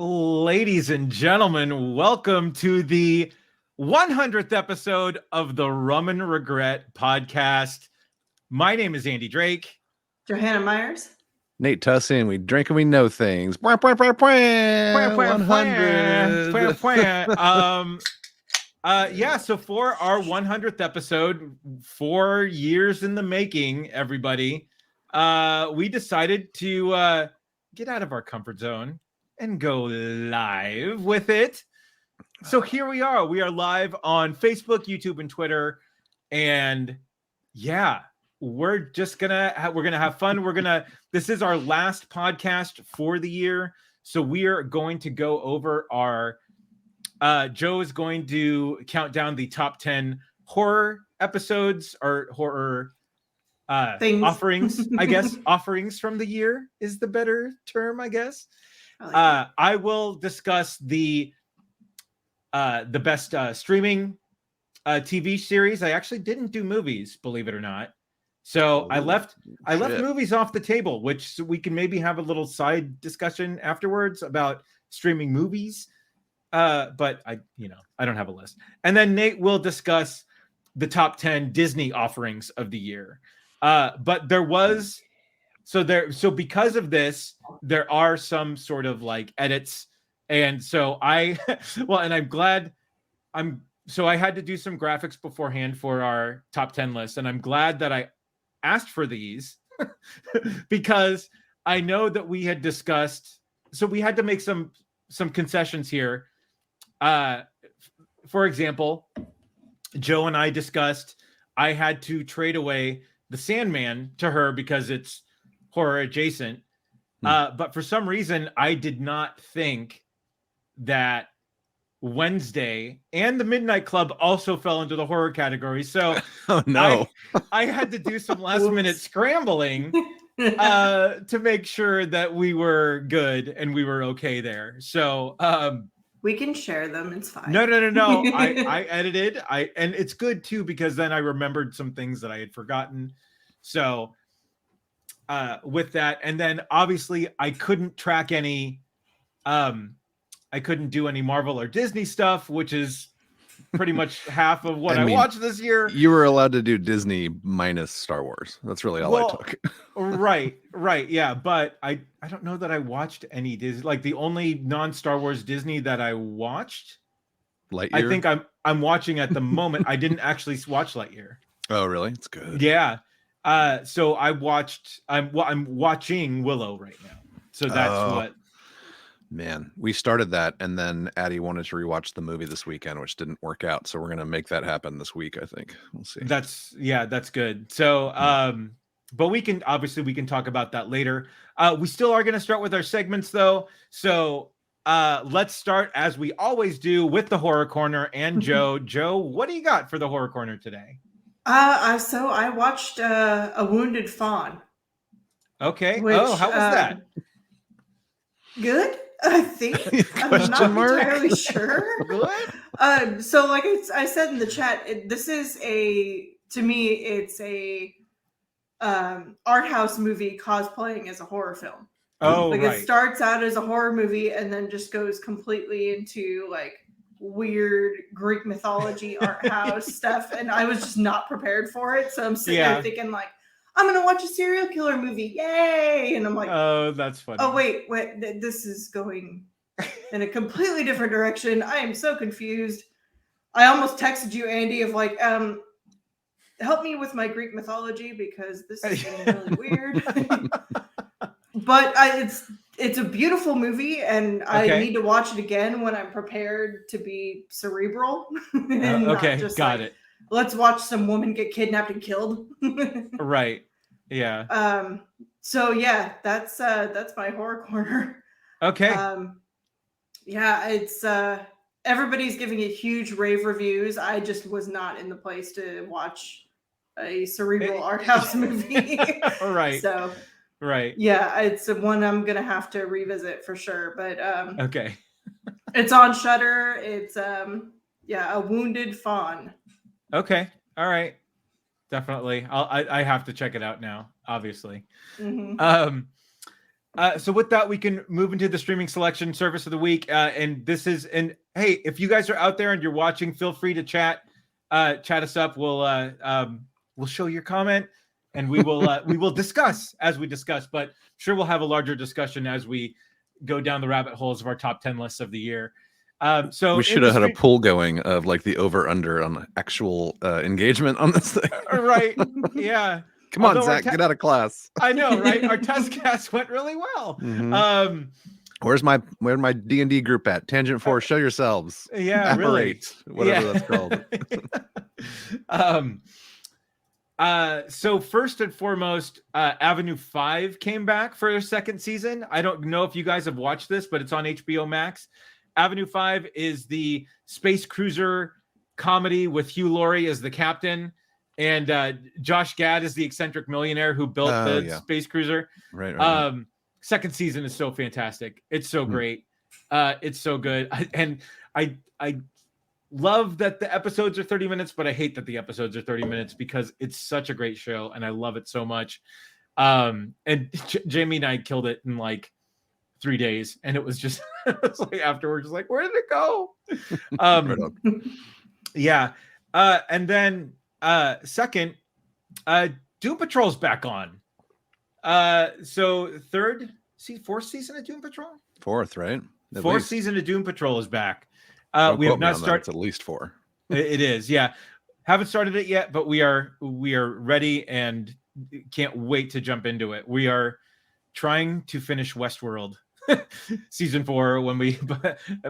Ladies and gentlemen, welcome to the 100th episode of the Rum and Regret podcast. My name is Andy Drake. Johanna Myers. Nate Tussey, and we drink and we know things. 100. So for our 100th episode, 4 years in the making, everybody, we decided to get out of our comfort zone and go live with it. So here we are. We are live on Facebook, YouTube, and Twitter. And yeah, we're just gonna have fun. This is our last podcast for the year. So we are going to go over our Joe is going to count down the top 10 horror episodes or horror offerings, I guess. Offerings from the year is the better term, I guess. I will discuss the best streaming TV series. I actually didn't do movies, believe it or not. So I left movies off the table, which we can maybe have a little side discussion afterwards about streaming movies. But I don't have a list. And then Nate will discuss the top 10 Disney offerings of the year. But there was so because of this, there are some sort of like edits. And so I'm glad I had to do some graphics beforehand for our top 10 list. And I'm glad that I asked for these because I know that we had discussed, so we had to make some concessions here. For example, Joe and I discussed, I had to trade away The Sandman to her because it's horror adjacent. But for some reason, I did not think that Wednesday and The Midnight Club also fell into the horror category. So oh no, I had to do some last minute scrambling to make sure that we were good and we were okay there. So we can share them. It's fine. No. I edited. And it's good too, because then I remembered some things that I had forgotten. So with that, and then obviously I couldn't track any I couldn't do any Marvel or Disney stuff, which is pretty much half of what I watched this year. You were allowed to do Disney minus Star Wars. That's really all I took. right. Yeah. But I don't know that I watched any Disney. Like the only non-Star Wars Disney that I watched, Lightyear? I think I'm watching at the moment. I didn't actually watch Lightyear. Oh, really? It's good. Yeah. So I'm watching Willow right now. So that's what. Man, we started that, and then Addie wanted to rewatch the movie this weekend, which didn't work out. So we're gonna make that happen this week. I think we'll see. That's good. So, but we can talk about that later. We still are gonna start with our segments though. So let's start as we always do with the horror corner and Joe. Joe, what do you got for the horror corner today? So I watched A Wounded Fawn. Okay. How was that? Good. I think I'm not entirely sure. Good. So like I said in the chat, to me it's a art house movie cosplaying as a horror film. Oh, like right. It starts out as a horror movie and then just goes completely into like weird Greek mythology art house stuff, and I was just not prepared for it. So I'm sitting there thinking like, I'm gonna watch a serial killer movie, yay! And I'm like, oh, that's funny. Oh wait, this is going in a completely different direction. I am so confused. I almost texted you, Andy, of like, help me with my Greek mythology because this is getting really weird. But it's a beautiful movie, and I need to watch it again when I'm prepared to be cerebral. And okay, not just got it. Let's watch some woman get kidnapped and killed. Right. Yeah. So yeah, that's my horror corner. Okay. Yeah, it's everybody's giving it huge rave reviews. I just was not in the place to watch a cerebral art house movie. Right. So right. Yeah, it's one I'm gonna have to revisit for sure. But okay. It's on Shudder. It's A Wounded Fawn. Okay. All right. Definitely. I have to check it out now, obviously. Mm-hmm. So with that, we can move into the streaming selection service of the week. And hey, if you guys are out there and you're watching, feel free to chat us up. We'll show your comment and we will discuss as we discuss, but sure we'll have a larger discussion as we go down the rabbit holes of our top 10 lists of the year. So we should have had a poll going of like the over under on actual engagement on this thing. Right. Yeah. Come on, Zach, get out of class. I know, right? Our test cast went really well. Mm-hmm. Where's my D&D group at? Tangent 4, show yourselves. Yeah, really. Whatever that's called. So first and foremost, Avenue 5 came back for a second season. I don't know if you guys have watched this, but it's on HBO Max. Avenue 5 is the space cruiser comedy with Hugh Laurie as the captain. And Josh Gad is the eccentric millionaire who built the space cruiser. Right. Second season is so fantastic. It's so great. It's so good. I love that the episodes are 30 minutes, but I hate that the episodes are 30 minutes because it's such a great show and I love it so much. And Jamie and I killed it in like 3 days, and it was just it was like afterwards, like, where did it go? Yeah. And then second, Doom Patrol's back on. So fourth season of Doom Patrol? Fourth, right? Fourth season of Doom Patrol is back. We have not started. It's at least 4. It is, yeah. Haven't started it yet, but we are ready and can't wait to jump into it. We are trying to finish Westworld season 4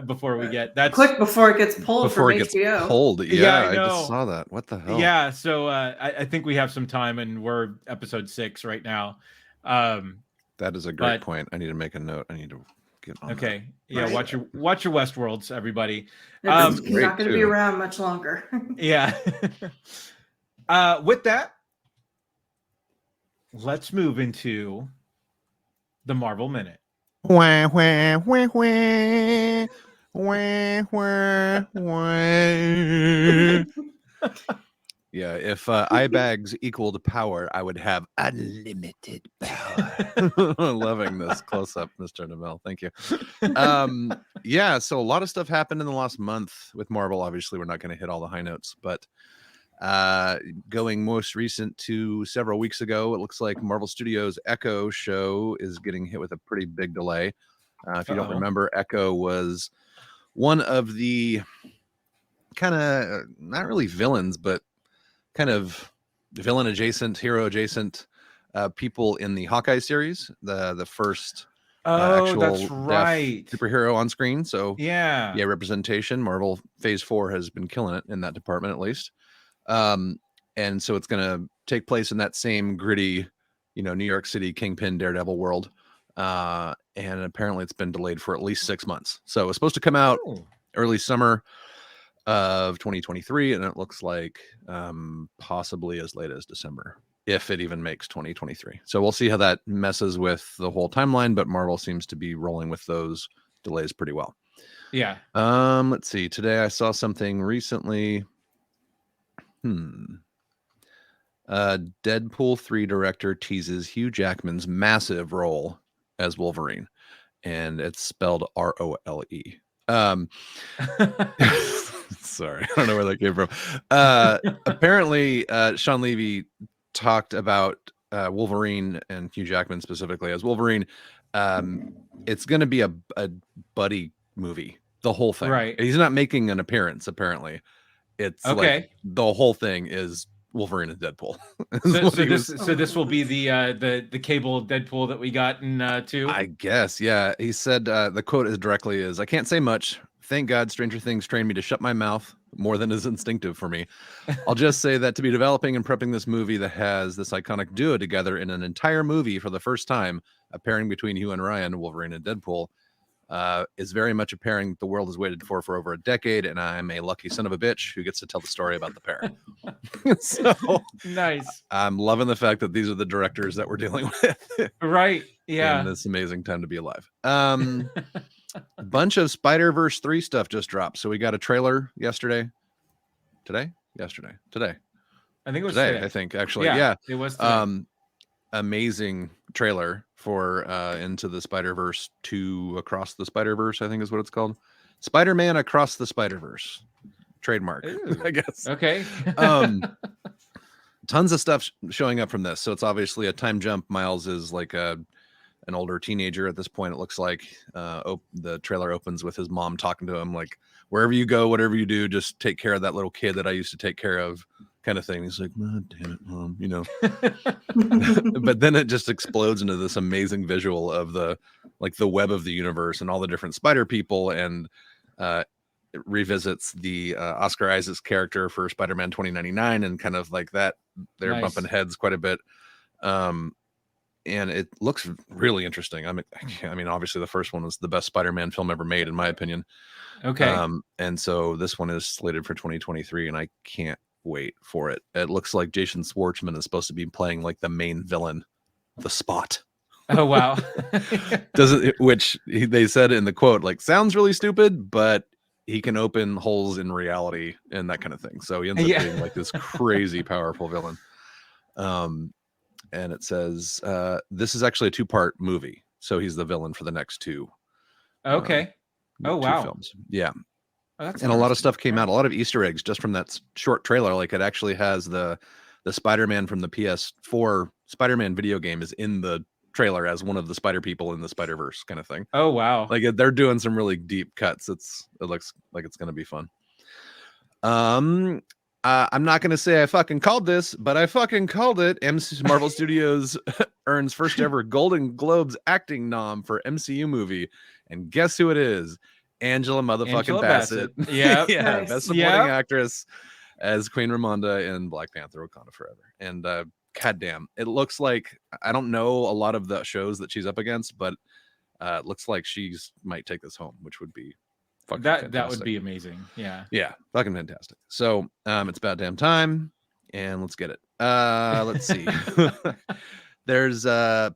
before we get that quick before it gets pulled from HBO. Gets pulled. Yeah, I just saw that. What the hell? Yeah, so I think we have some time, and we're episode 6 right now. That is a great point. I need to make a note. I need to get on. Okay, yeah, right. watch your Westworlds, everybody. It's not going to be around much longer. Yeah. With that, let's move into the Marvel Minute. Yeah, if eye bags equaled power, I would have unlimited power. Loving this close up, Mr. Nobel. Thank you. Yeah, so a lot of stuff happened in the last month with Marvel. Obviously, we're not going to hit all the high notes, but going most recent to several weeks ago, it looks like Marvel Studios' Echo show is getting hit with a pretty big delay. If you don't remember, Echo was one of the kind of not really villains, but kind of villain adjacent, hero adjacent people in the Hawkeye series, the first actual that's right superhero on screen. So yeah, representation. Marvel Phase 4 has been killing it in that department, at least. And so it's going to take place in that same gritty, New York City Kingpin Daredevil world. And apparently it's been delayed for at least 6 months. So it's supposed to come out early summer of 2023, and it looks like possibly as late as December, if it even makes 2023. So we'll see how that messes with the whole timeline, but Marvel seems to be rolling with those delays pretty well. Yeah. Let's see. Today I saw something recently. Deadpool 3 director teases Hugh Jackman's massive role as Wolverine, and it's spelled Role. Sorry, I don't know where that came from. Apparently, Sean Levy talked about Wolverine and Hugh Jackman specifically as Wolverine. It's going to be a buddy movie, the whole thing. Right. He's not making an appearance, apparently. It's like the whole thing is Wolverine and Deadpool. So this will be the cable Deadpool that we got in 2. I guess, yeah. He said the quote is, "I can't say much. Thank God Stranger Things trained me to shut my mouth more than is instinctive for me. I'll just say that to be developing and prepping this movie that has this iconic duo together in an entire movie for the first time, a pairing between Hugh and Ryan, Wolverine and Deadpool, is very much a pairing the world has waited for over a decade, and I'm a lucky son of a bitch who gets to tell the story about the pair." So nice. I'm loving the fact that these are the directors that we're dealing with. Right. Yeah. In this amazing time to be alive. A bunch of Spider-Verse 3 stuff just dropped. So we got a trailer yesterday. Today. I think it was today. I think actually. Yeah. It was today. Amazing trailer for Into the Spider-Verse 2 Across the Spider-Verse, I think is what it's called. Spider-Man Across the Spider-Verse. Trademark, Ooh. I guess. Okay. Tons of stuff showing up from this. So it's obviously a time jump. Miles is like an older teenager at this point. It looks like the trailer opens with his mom talking to him like, wherever you go, whatever you do, just take care of that little kid that I used to take care of, kind of thing. He's like, oh, damn it, Mom, you know. But then it just explodes into this amazing visual of the web of the universe and all the different spider people, and it revisits the Oscar Isaac's character for Spider-Man 2099 and kind of like that. They're Nice. bumping heads quite a bit. And it looks really interesting. I mean, obviously the first one was the best Spider-Man film ever made, in my opinion. Okay. And so this one is slated for 2023, and I can't wait for it. It looks like Jason Schwartzman is supposed to be playing like the main villain, the Spot. Oh wow. They said in the quote, like, sounds really stupid, but he can open holes in reality and that kind of thing. So he ends up being like this crazy powerful villain. And it says this is actually a 2-part movie, so he's the villain for the next 2. Okay. Oh wow. Films. Yeah. Oh, that's And a lot of interesting. stuff came out, a lot of Easter eggs just from that short trailer. Like it actually has the Spider-Man from the PS4 Spider-Man video game is in the trailer as one of the spider people in the Spider-Verse kind of thing. Oh wow. Like they're doing some really deep cuts. It looks like it's going to be fun. I'm not going to say I fucking called this, but I fucking called it. Marvel Studios earns first ever Golden Globes acting nom for MCU movie. And guess who it is? Angela motherfucking Bassett. Yeah. Yeah. Nice. Best supporting actress as Queen Ramonda in Black Panther Wakanda Forever. And goddamn, it looks like, I don't know a lot of the shows that she's up against, but it looks like she's might take this home, which would be fucking That would fantastic. be amazing. Yeah. Yeah, fucking fantastic. So it's about damn time, and let's get it. Let's see. There's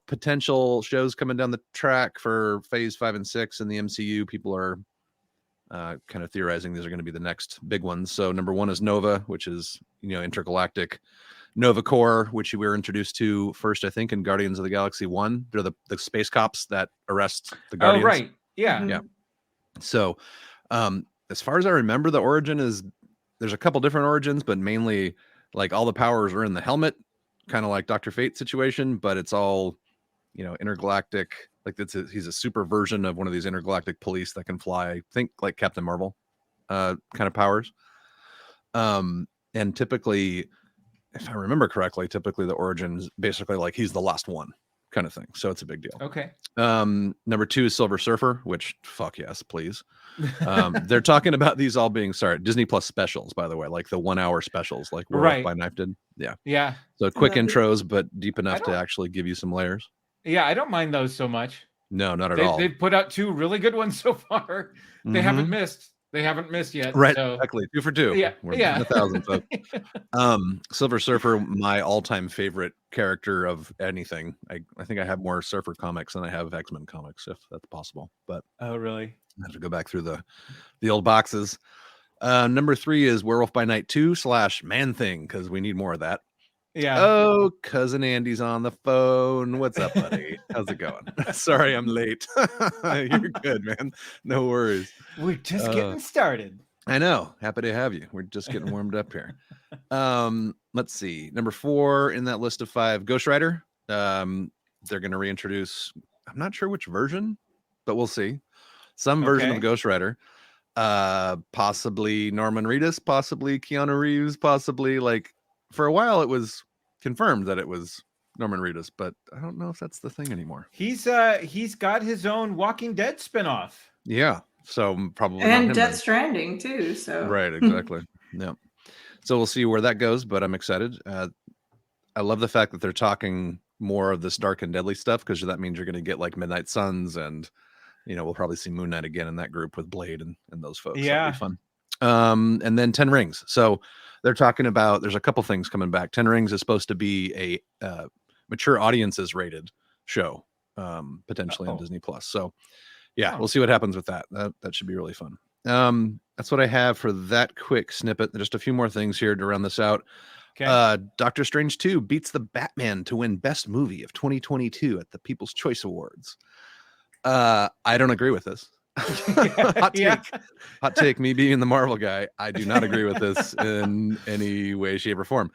potential shows coming down the track for phase 5 and 6 in the MCU. People are kind of theorizing these are going to be the next big ones. So number 1 is Nova, which is, intergalactic Nova Corps, which we were introduced to first, I think, in Guardians of the Galaxy 1. They're the space cops that arrest the Guardians. Oh right. Yeah. Yeah. So as far as I remember, the origin is there's a couple different origins, but mainly like all the powers are in the helmet, kind of like Dr. Fate situation, but it's all, intergalactic. Like he's a super version of one of these intergalactic police that can fly. Think like Captain Marvel kind of powers. And typically, if I remember correctly, the origin is basically like he's the last one kind of thing. So it's a big deal. Okay. Number 2 is Silver Surfer, which fuck yes, please. They're talking about these all being Disney Plus specials, by the way, like the 1-hour specials, like Right. by Knife did. Yeah. Yeah. So quick Love it. intros, but deep enough to don't- actually give you some layers. Yeah. I don't mind those so much. No, not at all. They've put out 2 really good ones so far. They Mhm. haven't missed. They haven't missed yet. Right, So, exactly. 2 for 2. yeah. We're Yeah. 1,000 folks. Silver Surfer, my all-time favorite character of anything. I think I have more Surfer comics than I have X-Men comics, if that's possible. But Oh really? I have to go back through the old boxes. Number 3 is Werewolf by Night 2 / Man Thing, because we need more of that. Yeah. Oh, cousin Andy's on the phone. What's up, buddy? How's it going? Sorry, I'm late. You're good, man. No worries. We're just uh, getting started. I know. Happy to have you. We're just getting warmed up here. Let's see. Number 4 in that list of 5, Ghost Rider. They're going to reintroduce, I'm not sure which version, but we'll see. Some version Okay. of Ghost Rider. Possibly Norman Reedus, possibly Keanu Reeves, possibly like for a while it was confirmed that it was Norman Reedus, but I don't know if that's the thing anymore. He's got his own Walking Dead spinoff. Yeah. So probably not And him Death then. Stranding too. So Right, exactly. Yeah. So we'll see where that goes, but I'm excited. I love the fact that they're talking more of this dark and deadly stuff, because that means you're going to get like Midnight Suns, and we'll probably see Moon Knight again in that group with Blade and those folks. Yeah. That'll be fun. And then 10 Rings. So they're talking about, there's a couple things coming back. 10 Rings is supposed to be a mature audiences rated show, potentially on Uh-oh. Disney Plus. So yeah, Oh. we'll see what happens with that. That should be really fun. That's what I have for that quick snippet. Just a few more things here to round this out. Okay. Doctor Strange 2 beats the Batman to win Best Movie of 2022 at the People's Choice Awards. I don't agree with this. Hot take. Yeah. Hot take. Me being the Marvel guy, I do not agree with this in any way, shape, or form.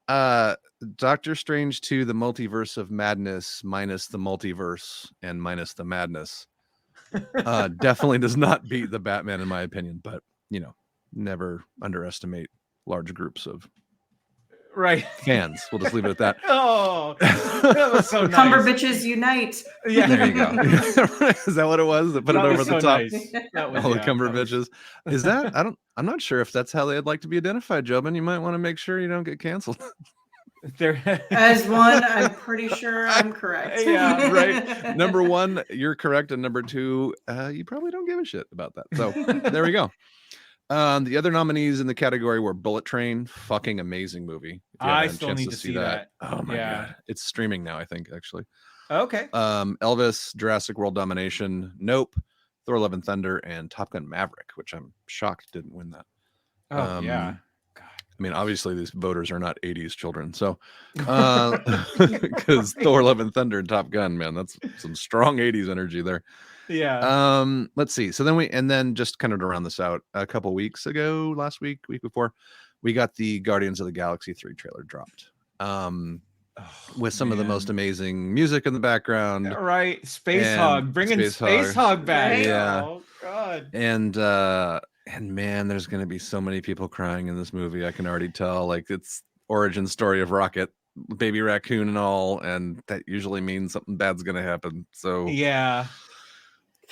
Doctor Strange 2, the Multiverse of Madness, minus the multiverse and minus the madness, definitely does not beat the Batman in my opinion. But never underestimate large groups of Right. fans. We'll just leave it at that. Oh, that was so nice. Cumber bitches unite. Yeah, There you go. Is that what it was that put That it over was the so top? nice. That was, All the yeah, Cumber that was- bitches. Is that? I'm not sure if that's how they'd like to be identified, Jobin. You might want to make sure you don't get canceled. As one, I'm pretty sure I'm correct. Yeah, right. Number one, you're correct, and number two, you probably don't give a shit about that. So there we go. The other nominees in the category were Bullet Train, fucking amazing movie. If you haven't I had a still chance need to see that. Oh my Yeah. god, it's streaming now. I think actually. Okay. Elvis, Jurassic World Domination, Nope, Thor: Love and Thunder, and Top Gun Maverick, which I'm shocked didn't win that. Oh yeah. I mean, obviously these voters are not 80s children, so because Thor: Love and Thunder and Top Gun, man, that's some strong 80s energy there. Yeah. Let's see. So then just kind of to round this out, a couple weeks ago, last week before, we got the Guardians of the Galaxy 3 trailer dropped. With some of the most amazing music in the background. Right. Space and Hog. Bringing Space Hog back. Right? Yeah. Oh god. And man, there's gonna be so many people crying in this movie. I can already tell. Like, it's origin story of Rocket, baby raccoon and all, and that usually means something bad's gonna happen. So Yeah.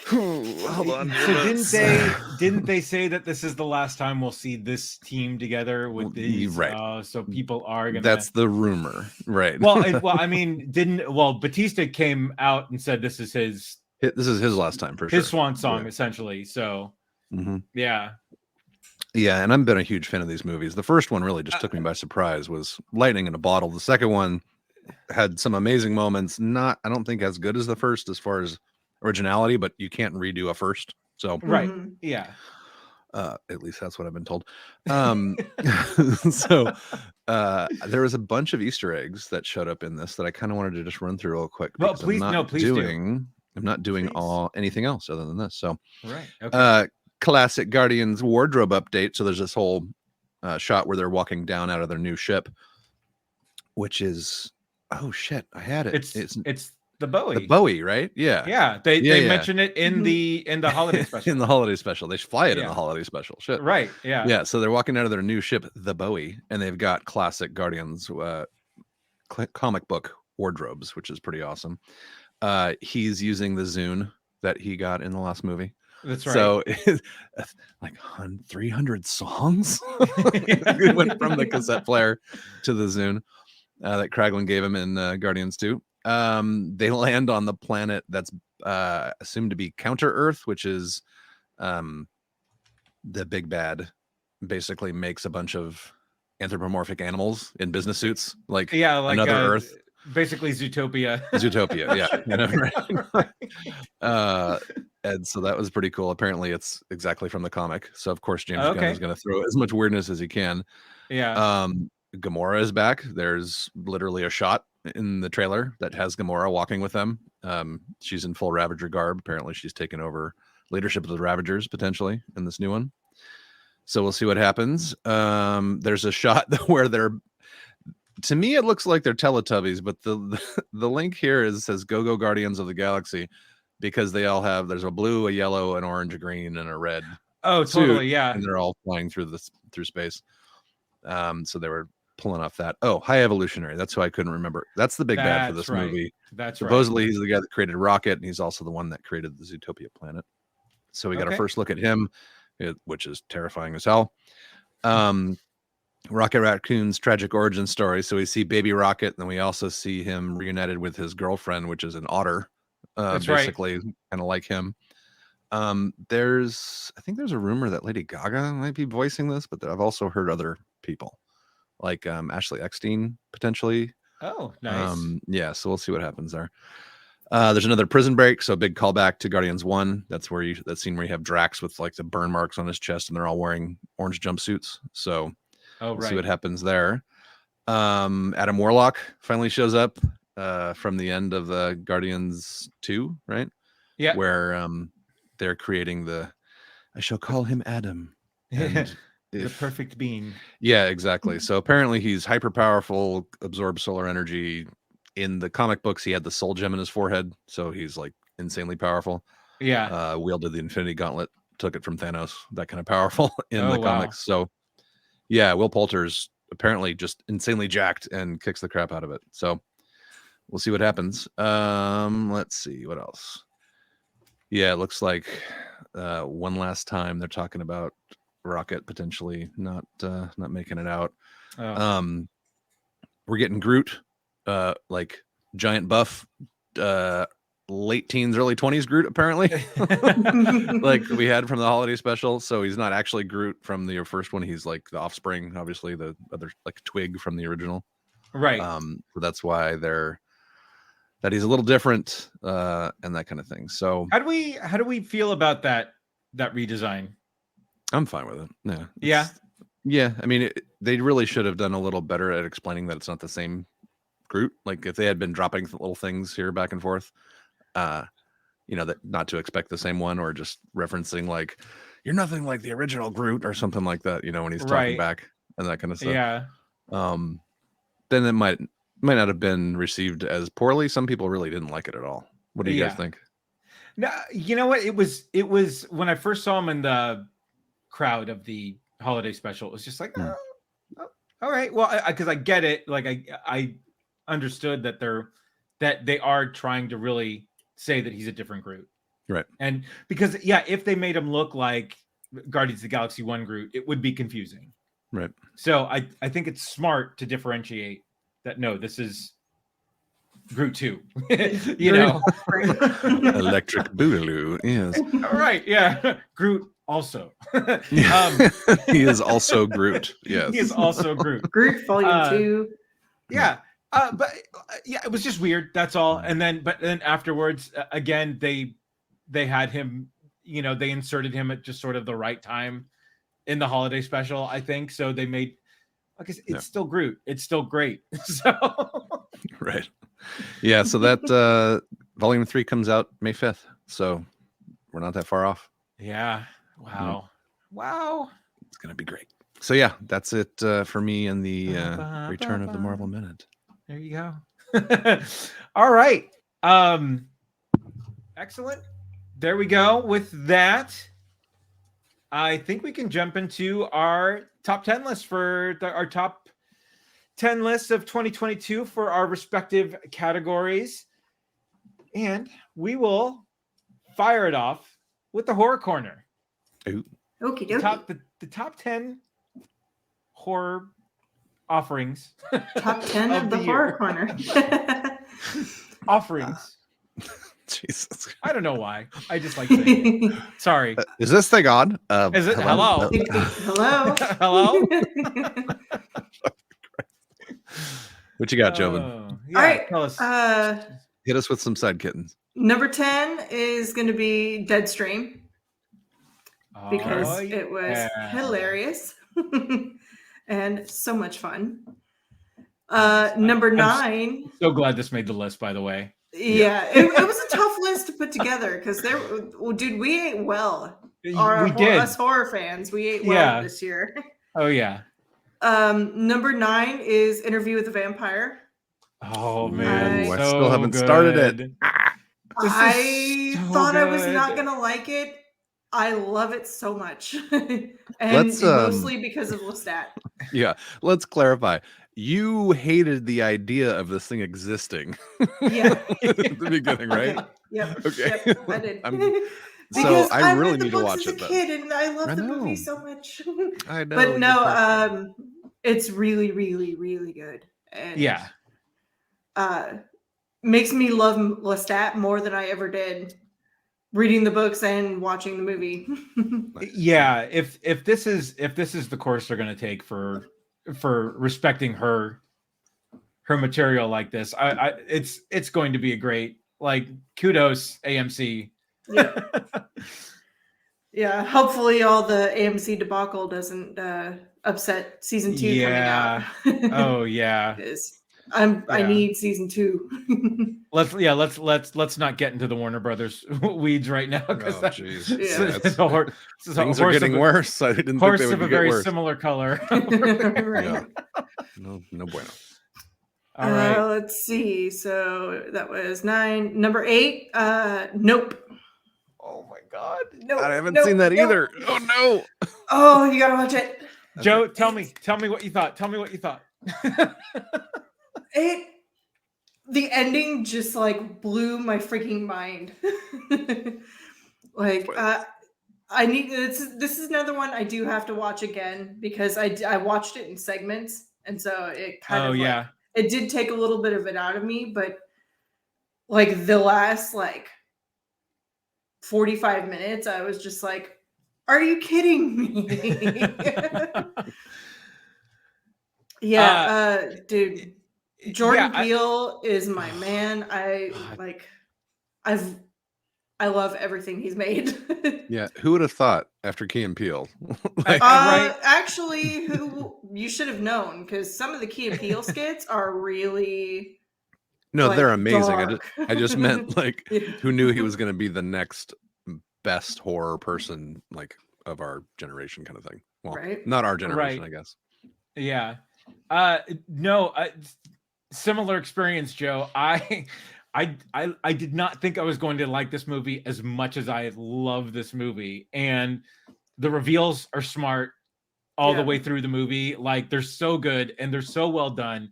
hold on. So didn't they say that this is the last time we'll see this team together with these? Right. So people are gonna. That's the rumor, right? well. I mean, Batista came out and said this is his This is his last time for sure. his swan song Yeah. essentially. So Mhm. yeah. Yeah, and I've been a huge fan of these movies. The first one really just took me by surprise. Was lightning in a bottle. The second one had some amazing moments. I don't think as good as the first as far as originality, but you can't redo a first. So Right. Mhm. Yeah. at least that's what I've been told. So there was a bunch of Easter eggs that showed up in this that I kind of wanted to just run through real quick. Well, because please do. I'm not doing Please. anything else other than this. So Right. Okay. classic Guardians wardrobe update. So there's this whole shot where they're walking down out of their new ship, which is, oh shit, I had it. It's the Bowie. the Bowie, right? Yeah. Yeah. They Yeah. mention it in the holiday special. In the holiday special. They fly it in Yeah. the holiday special. Shit. Right. Yeah. Yeah. So they're walking out of their new ship, the Bowie, and they've got classic Guardians comic book wardrobes, which is pretty awesome. He's using the Zune that he got in the last movie. That's right. So like 300 songs. It went from the cassette player to the Zune that Kraglin gave him in Guardians 2. They land on the planet that's assumed to be Counter Earth, which is the big bad basically makes a bunch of anthropomorphic animals in business suits, like yeah, like another Earth. basically Zootopia. Zootopia, yeah. And so that was pretty cool. Apparently it's exactly from the comic, so of course James Gunn Okay. is going to throw as much weirdness as he can. Yeah. Gamora is back. There's literally a shot in the trailer that has Gamora walking with them. She's in full Ravager garb. Apparently she's taken over leadership of the Ravagers potentially in this new one, so we'll see what happens. There's a shot where they're, to me it looks like they're Teletubbies, but the link here says Go Guardians of the Galaxy, because they all have, there's a blue, a yellow, an orange, a green, and a red, Oh, suit, totally. Yeah. and they're all flying through space. So they were pulling off that. Oh, High Evolutionary. That's who I couldn't remember. That's the big bad for That's this right. movie. That's Supposedly he's the guy that created Rocket, and he's also the one that created the Zootopia planet. So we got a Okay. first look at him, which is terrifying as hell. Rocket Raccoon's tragic origin story. So we see baby Rocket, and then we also see him reunited with his girlfriend, which is an otter. That's right. Basically kind of like him. I think there's a rumor that Lady Gaga might be voicing this, but I've also heard other people like Ashley Eckstein potentially. Oh, nice. Yeah, so we'll see what happens there. There's another prison break, so a big callback to Guardians 1. That's where that scene where you have Drax with like the burn marks on his chest, and they're all wearing orange jumpsuits. So Oh, we'll see right. what happens there. Adam Warlock finally shows up from the end of the Guardians 2, right? Yeah. Where they're creating I shall call him Adam. And The perfect being. Yeah, exactly. So apparently he's hyper powerful, absorbs solar energy. In the comic books, he had the soul gem in his forehead, so he's like insanely powerful. Yeah. Wielded the Infinity Gauntlet, took it from Thanos, that kind of powerful in Oh, the wow. comics. So yeah, Will Poulter's apparently just insanely jacked and kicks the crap out of it. So we'll see what happens. Let's see what else. Yeah, it looks like one last time they're talking about Rocket potentially not making it out. Oh. We're getting Groot, like giant buff, late teens, early 20s Groot, apparently. Like we had from the holiday special. So he's not actually Groot from the first one. He's like the offspring, obviously, the other like twig from the original. Right. So that's why that he's a little different, and that kind of thing. So How do we feel about that redesign? I'm fine with it. Yeah. Yeah. Yeah. I mean, they really should have done a little better at explaining that it's not the same Groot. Like if they had been dropping little things here back and forth, that not to expect the same one, or just referencing like you're nothing like the original Groot or something like that, when he's talking back and that kind of stuff. Yeah. Then it might not have been received as poorly. Some people really didn't like it at all. What do you guys think? No, you know what? It was when I first saw him in the crowd of the holiday special, it was just like, oh, all right. Well, because I get it. Like I understood that they are trying to really say that he's a different Groot. Right. And because if they made him look like Guardians of the Galaxy 1 Groot, it would be confusing. Right. So I think it's smart to differentiate that. No, this is Groot 2. Electric Boogaloo. Yes. All right. Yeah. Groot also. He is also Groot. Yes. He is also Groot. Groot Volume 2. Yeah. But it was just weird. That's all. And then afterwards, again, they had him, they inserted him at just sort of the right time in the holiday special, I think. So they made, it's still Groot. It's still great. So. Right. Yeah. So that Volume 3 comes out May 5th. So we're not that far off. Yeah. Wow. Wow. It's going to be great. So yeah, that's it for me and the return of the Marvel Minute. There you go. All right. Excellent. There we go. With that, I think we can jump into our top 10 list for our top 10 lists of 2022 for our respective categories. And we will fire it off with the horror corner. Ooh. Okie dokie. The top 10 horror offerings. Top 10 of the horror corner. Offerings. Jesus. I don't know why. I just like saying it. Sorry. Is this thing on? Is it? Hello? Hello? Hello? What you got, Jovan? All right. Tell us. Hit us with some side kittens. Number 10 is going to be Deadstream. Because it was hilarious and so much fun. Number 9. So glad this made the list, by the way. Yeah, it was a tough list to put together because we ate well. We did. Us horror fans, we ate well this year. Oh yeah. Number 9 is Interview with the Vampire. Oh man, I still haven't started it. I thought I was not gonna like it. I love it so much, and mostly because of Lestat. Yeah, let's clarify. You hated the idea of this thing existing. Yeah, at the beginning, right? Okay. Yep. Okay. Yep, I did. So I really read the need to books watch as it. a kid, and I love the know. movie so much. I know. But no, it's really, really, really good. And, makes me love Lestat more than I ever did reading the books and watching the movie. Yeah, if this is the course they're going to take for respecting her material like this, it's going to be a great, like, kudos AMC. Yeah. Yeah, hopefully all the AMC debacle doesn't upset season 2 Yeah. coming out. Oh yeah. Because I Yeah. need season 2. Let's not get into the Warner Brothers weeds right now because Oh, jeez. Yeah. Things are getting worse. I didn't think Horse they would of a get very worse. similar color. Right. Yeah. No bueno. All right. Let's see. So that was 9. Number 8. Nope. Oh my God. Nope. I haven't nope, seen that nope. either. Oh no. Oh, you gotta watch it. Joe, tell me what you thought. Tell me what you thought. The ending just like blew my freaking mind. Like I need this is another one I do have to watch again because I watched it in segments, and so it kind of like, it did take a little bit of it out of me, but like the last like 45 minutes I was just like, are you kidding me? Dude, Jordan Peele is my man. I love everything he's made. Yeah, who would have thought after Key and Peele? Right. Actually, who you should have known, because some of the Key and Peele skits are really No, like, they're amazing. dark. I just meant like Yeah. who knew he was going to be the next best horror person like of our generation kind of thing. Well, Right. not our generation, Right. I guess. Yeah. No, similar experience, Joe. I did not think I was going to like this movie as much as I love this movie, and the reveals are smart all the way through the movie. Like they're so good and they're so well done.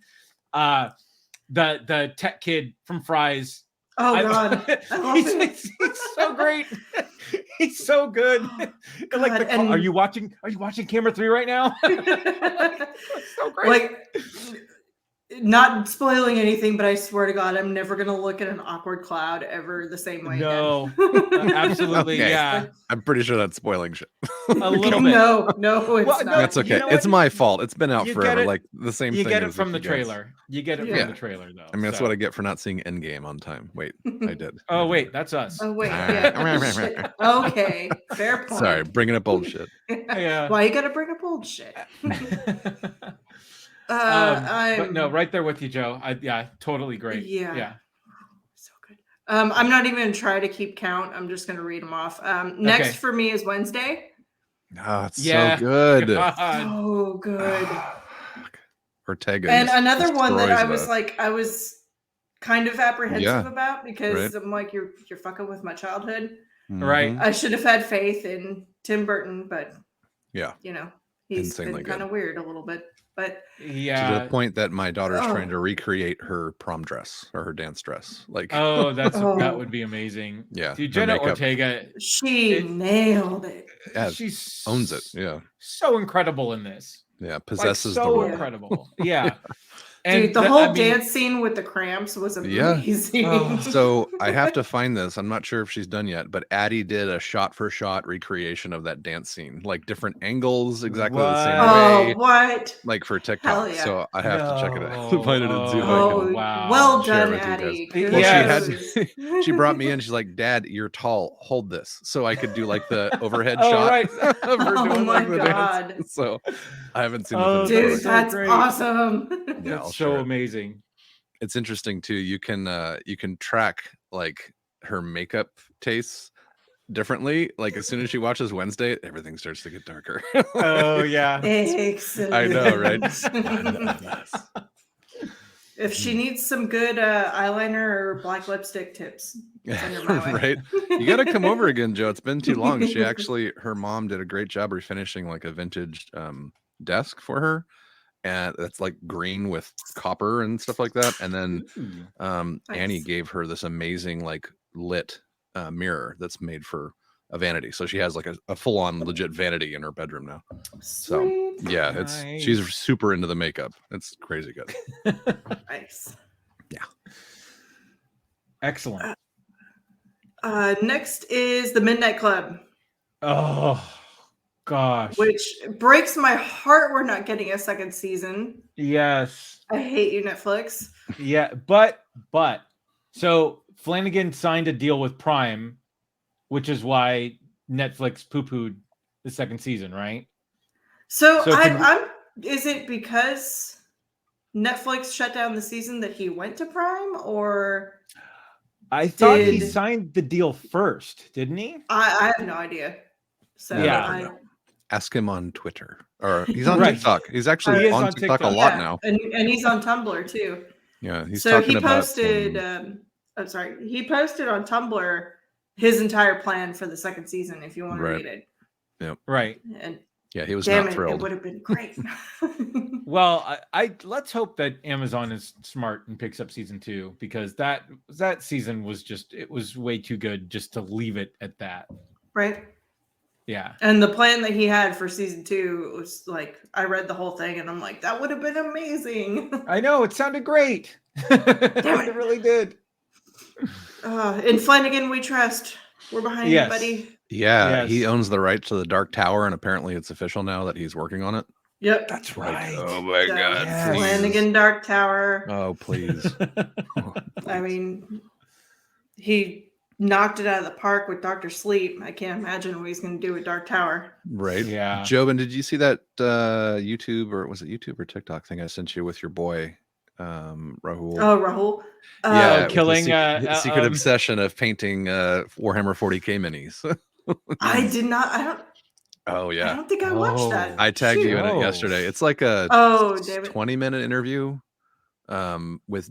The tech kid from Fry's. Oh God, he's so great. He's so good. God, like, and... are you watching Camera 3 right now? So great. Like, not spoiling anything, but I swear to God, I'm never gonna look at an awkward cloud ever the same way. No, absolutely, Okay. yeah. I'm pretty sure that's spoiling shit. A little bit. No, it's Well, not. That's okay. You know It's what? my fault. It's been out You forever. get it- Like the same You thing. get it as from the you guys. trailer. You get it Yeah. from the trailer, though. I mean, that's so. what I get for not seeing Endgame on time. Wait, I did. Oh wait, that's us. Oh wait, yeah. Shit. Okay, fair point. Sorry, bringing up old shit. Yeah. Why you gotta bring up old shit? But no, right there with you, Joe. Totally great. Yeah. So good. I'm not even gonna try to keep count. I'm just gonna read them off. Next for me is Wednesday. Oh, it's Yeah. so good. God. So good. Ortega. And just another one that I destroys was that. like, I was kind of apprehensive Yeah. about because Right. I'm like, you're fucking with my childhood. Right. Mhm. I should have had faith in Tim Burton, but Yeah. you know, he's Insanely been kind of good. weird a little bit. But To Yeah. the point that my daughter's Oh. trying to recreate her prom dress or her dance dress. Like, Oh, that Oh. would be amazing. yeah, Dude, her Jenna makeup. Ortega, she nailed it. Yeah, she's owns it. Yeah, so incredible in this. yeah, Like, possesses the so role. incredible. Yeah. Dude, the that- whole I mean, dance scene with the cramps was Yeah. amazing. Oh. So I have to find this. I'm not sure if she's done yet, but Addie did a shot-for-shot recreation of that dance scene, like different angles, exactly the same Oh, way, what? like for Hell TikTok. yeah. So I have to check it out. No. Find it and see if I Oh, can. wow. well share done, with you Addie. guys. Well, Kudos. she brought me in. She's like, "Dad, you're tall. Hold this," so I could do like the overhead Oh, shot right. of her Oh doing my like the dance. God. So I haven't seen Oh, the Dude, finished product. that's great. awesome. Yeah, That's I'll so share it. amazing. It's interesting too. You can track like her makeup tastes differently. Like as soon as she watches Wednesday, everything starts to get darker. Oh yeah. Excellent. I know, right? If she needs some good eyeliner or black lipstick tips, send her my way. Right. You got to come over again, Joe. It's been too long. She actually, her mom did a great job refinishing like a vintage desk for her. And that's like green with copper and stuff like that. And then Annie Nice. gave her this amazing like lit mirror that's made for a vanity. So she has like a full-on legit vanity in her bedroom now. So Sweet. yeah, she's Nice. super into the makeup. It's crazy good. Nice. Excellent. Next is the Midnight Club, Oh gosh. which breaks my heart we're not getting a second season. Yes. I hate you, Netflix. Yeah, but so Flanagan signed a deal with Prime, which is why Netflix poo-pooed the second season, right? So, So can we- I'm. Is it because Netflix shut down the season that he went to Prime, or I thought he Did- signed the deal first, didn't he? I have no idea. So Yeah. I, Ask him on Twitter, or he's on Right. TikTok. He's He actually is on on TikTok a TikTok. lot yeah, now. and he's on Tumblr too. Yeah, he's So talking he about posted. some- I'm sorry, he posted on Tumblr his entire plan for the second season. If you want to Right. read it, Right. and yeah, he was damn not it, thrilled. it would have been great. Well, I let's hope that Amazon is smart and picks up season 2, because that season was just, it was way too good just to leave it at that. Right. Yeah. And the plan that he had for season 2 was like, I read the whole thing and I'm like, that would have been amazing. I know, it sounded great. It really did. In Flanagan, we trust. We're behind Yes. you, buddy. Yeah, he Yes. owns the rights to the Dark Tower, and apparently it's official now that he's working on it. Yep. That's Like, right. oh my The god, Yes. please. Flanagan Dark Tower. Oh please. I mean, he knocked it out of the park with Dr. Sleep. I can't imagine what he's going to do with Dark Tower. Right. Yeah. Jobin, did you see that YouTube, or was it YouTube or TikTok thing I sent you with your boy Rahul? Oh, Rahul. Yeah, Oh, with the killing, secret obsession of painting Warhammer 40k minis. I did not. I don't. Oh I yeah, don't think I watched Oh. that. I tagged you in Oh. it yesterday. It's like a Oh, damn it. 20-minute interview with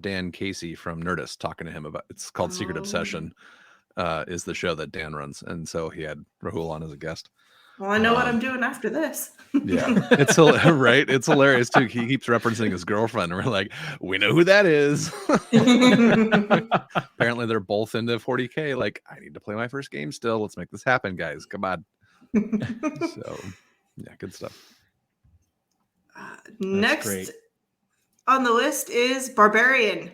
Dan Casey from Nerdist talking to him about. It's called Secret Oh. Obsession. Is the show that Dan runs, and so he had Rahul on as a guest. Well, I know what Um, I'm doing after this. Yeah, it's right. It's hilarious too. He keeps referencing his girlfriend, and we're like, we know who that is. Apparently, they're both into 40k. Like, I need to play my first game still. Let's make this happen, guys. Come on. So, yeah, good stuff. Next great. on the list is Barbarian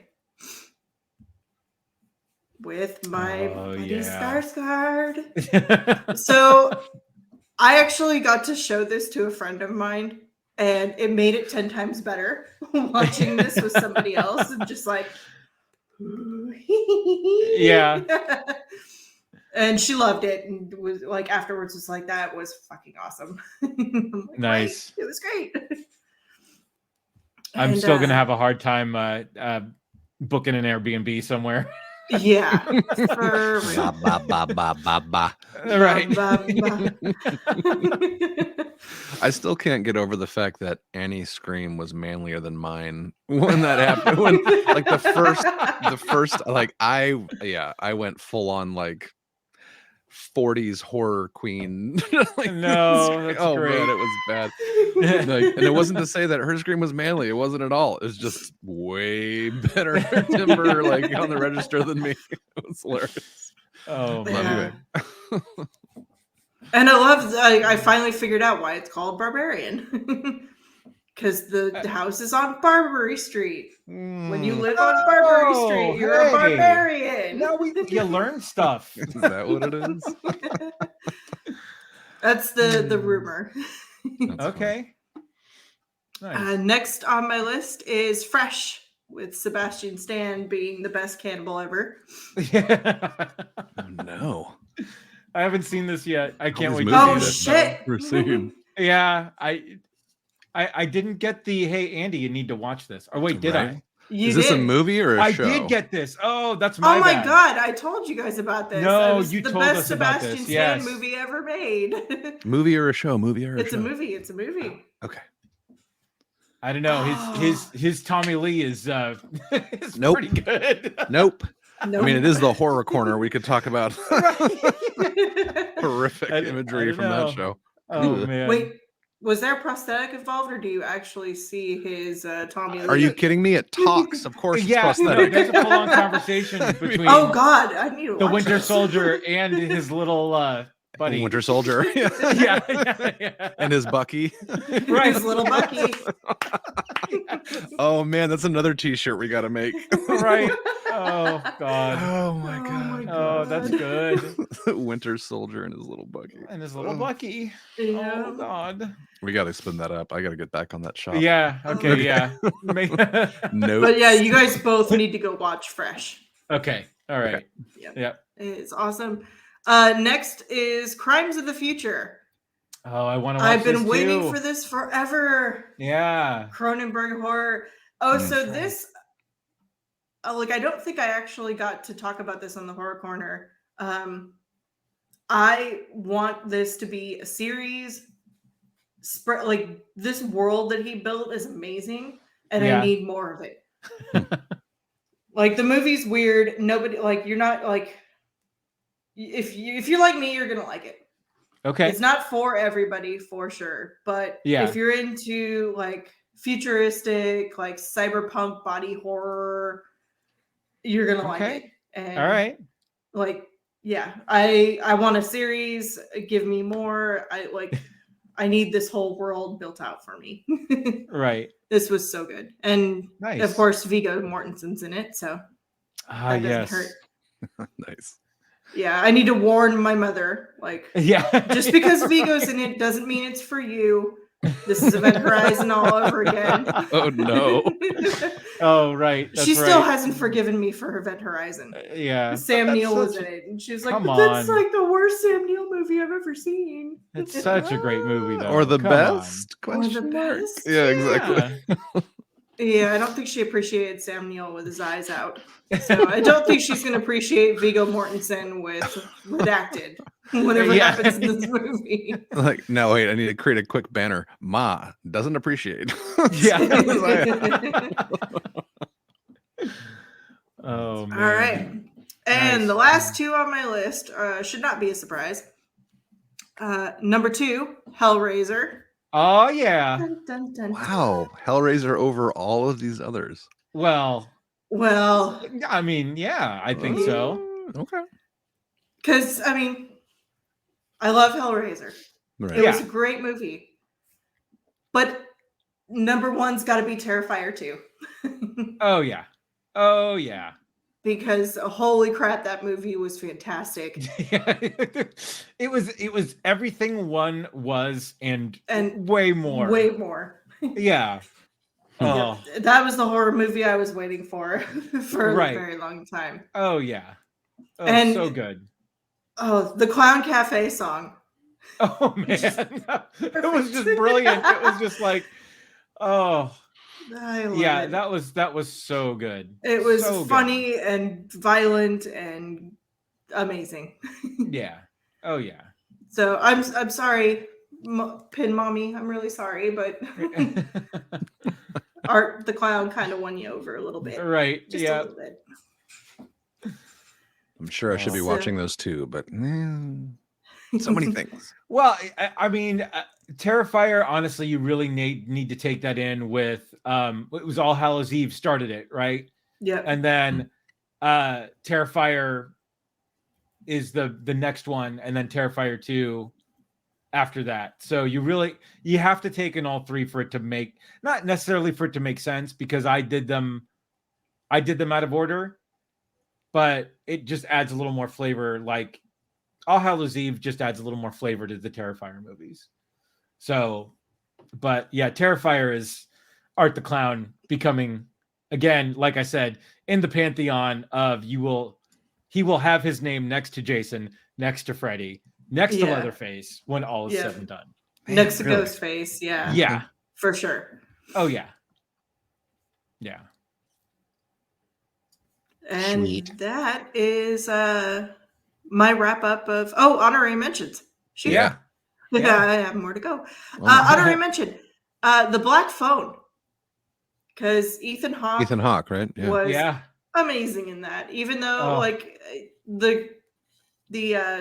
with my Oh, buddy yeah. Skarsgård. So I actually got to show this to a friend of mine, and it made it 10 times better watching this with somebody else and just like, Yeah. And she loved it and was like, afterwards was like, that was fucking awesome. I'm like, Nice. "Right, it was great. I'm And, still gonna have a hard time booking an Airbnb somewhere. yeah, for Ba, real. ba, ba, ba, ba, ba. Right. Ba, ba, I still can't get over the fact that Annie's scream was manlier than mine when that happened. When like the first like I went full on like 40s horror queen. Like, No, that's oh great. man, it was bad. Like, and it wasn't to say that her scream was manly. It wasn't at all. It was just way better timber like on the register than me. It was hilarious. Oh Love man. you. And I love, I finally figured out why it's called Barbarian. Because the house is on Barbary Street. When you live on Barbary Oh, Street, you're a hey. barbarian. Now you learn stuff. Is that what it is? That's the rumor. That's funny. Okay. Nice. Next on my list is Fresh, with Sebastian Stan being the best cannibal ever. Yeah. Oh no. I haven't seen this yet. I can't these wait movies to Oh see this. shit! We're seeing. Yeah, I didn't get the hey Andy, you need to watch this. Or wait, did Right. You Is this a did. movie or a I show? did get this. Oh, that's my Oh my bad. god! I told you guys about this. No, It was you the told best us about Sebastian this, Stan yes. movie ever made. Movie or a show? Movie or a It's show? a movie. It's a movie. Okay. I don't know. His Tommy Lee is is Nope. pretty good. Nope. No, I mean, it is the horror corner. We could talk about horrific I imagery don't from know. that show. Oh man. Wait, was there a prosthetic involved, or do you actually see his Tommy Lee? Are you kidding me? It talks. Of course, it's Yeah, no, prosthetic. there's a full-on conversation between Oh god, I need to the watch Winter this. Soldier and his little buddy. Winter Soldier. yeah. And his Bucky. Right. His little Bucky. Oh man, that's another T-shirt we got to make. Right. Oh god. Oh my Oh god. my Oh, that's good. Winter Soldier and his little Bucky. And his little Oh. Bucky. Yeah. Oh god. We got to spin that up. I got to get back on that shop. Yeah. Okay. Okay. Yeah. Make- Nope. But yeah, you guys both need to go watch Fresh. okay. All right. Yep. Yep. It's awesome. Next is Crimes of the Future Oh, I want to watch I've been this waiting too. for this forever. Yeah. Cronenberg horror. Oh, Mm. so That's right. this, like, I don't think I actually got to talk about this on the Horror Corner. I want this to be a series. Like, this world that he built is amazing, and Yeah. I need more of it. Like, the movie's weird. Nobody, like, you're not like, if you're like me, you're gonna like it. Okay. It's not for everybody, for sure, but Yeah. if you're into like futuristic, like cyberpunk body horror, you're gonna like Okay. it. And All right. like, yeah, I want a series. Give me more. I need this whole world built out for me. Right. This was so good, and Nice. of course, Viggo Mortensen's in it, so Ah, that doesn't yes. hurt. Nice. Yeah, I need to warn my mother, like, Yeah. just because Vigo's in it doesn't mean it's for you. This is Event Horizon all over again. Oh, no. Oh, right. That's She still right. hasn't forgiven me for Event Horizon. Yeah. Sam That's Neill was such in it, and she was like, come "But that's on. like the worst Sam Neill movie I've ever seen." It's such a great movie, though. Or the Come on. best? Or the Question mark. best? Yeah, exactly. Yeah. Yeah, I don't think she appreciated Sam Neill with his eyes out. So I don't think she's going to appreciate Viggo Mortensen with redacted, whatever Yeah. happens in this movie. Like, no, wait, I need to create a quick banner. Ma doesn't appreciate. Yeah. Yeah. Oh, man. All right. And Nice. the last two on my list should not be a surprise. Number 2, Hellraiser. Oh, yeah. Dun, dun, dun, Wow. Hellraiser over all of these others. Well, Well, I mean, yeah, I think so. Okay. because, I mean, I love Hellraiser. Right. It Yeah. was a great movie. But number 1's got to be Terrifier 2. Oh, yeah. Oh, yeah. Because holy crap, that movie was fantastic. Yeah. It was everything one was and And way more. Way more. Yeah. Oh, Yeah, that was the horror movie I was waiting for for Right. a very long time. oh yeah. Oh, And- so good. Oh, the Clown Cafe song. Oh man. It was just brilliant. It was just like, oh I love yeah, it. that was so good. It was so good. funny and violent and amazing. Yeah. Oh yeah. So I'm sorry, Pin Mommy. I'm really sorry, but Art the Clown kind of won you over a little bit. Right. Just a Yeah. little bit. I'm sure I should be So- watching those too, but so many things. Well, I mean, Terrifier. Honestly, you really need to take that in with. It was All Hallows Eve started it, right? Yep. And then Terrifier is the next one, and then Terrifier 2 after that. So you have to take in all three for it to make, not necessarily for it to make sense, because I did them out of order, but it just adds a little more flavor. Like All Hallows Eve just adds a little more flavor to the Terrifier movies. So, but yeah, Terrifier is Art the Clown becoming, again, like I said, in the pantheon of he will have his name next to Jason, next to Freddy, next to Yeah. Leatherface when all is Yeah. said and done. Next to really? Ghostface, yeah. Yeah. For sure. Oh yeah. Yeah. And Sweet. that is my wrap up of honorary mentions. Shoot. Yeah. Yeah, I have more to go. Well, Honorary mention. The Black Phone. Because Ethan Hawke Ethan Hawke, right? Yeah. was Yeah. amazing in that. Even though Oh. like the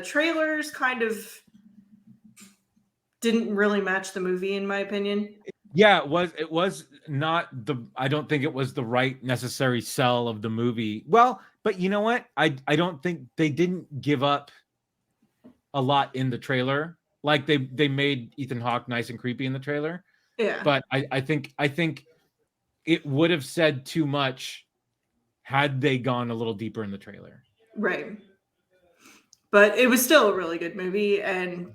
trailers kind of didn't really match the movie in my opinion. Yeah, it was not I don't think it was the right necessary sell of the movie. Well, but you know what? I don't think they didn't give up a lot in the trailer. Like they made Ethan Hawke nice and creepy in the trailer. Yeah. But I think it would have said too much had they gone a little deeper in the trailer. Right. But it was still a really good movie, and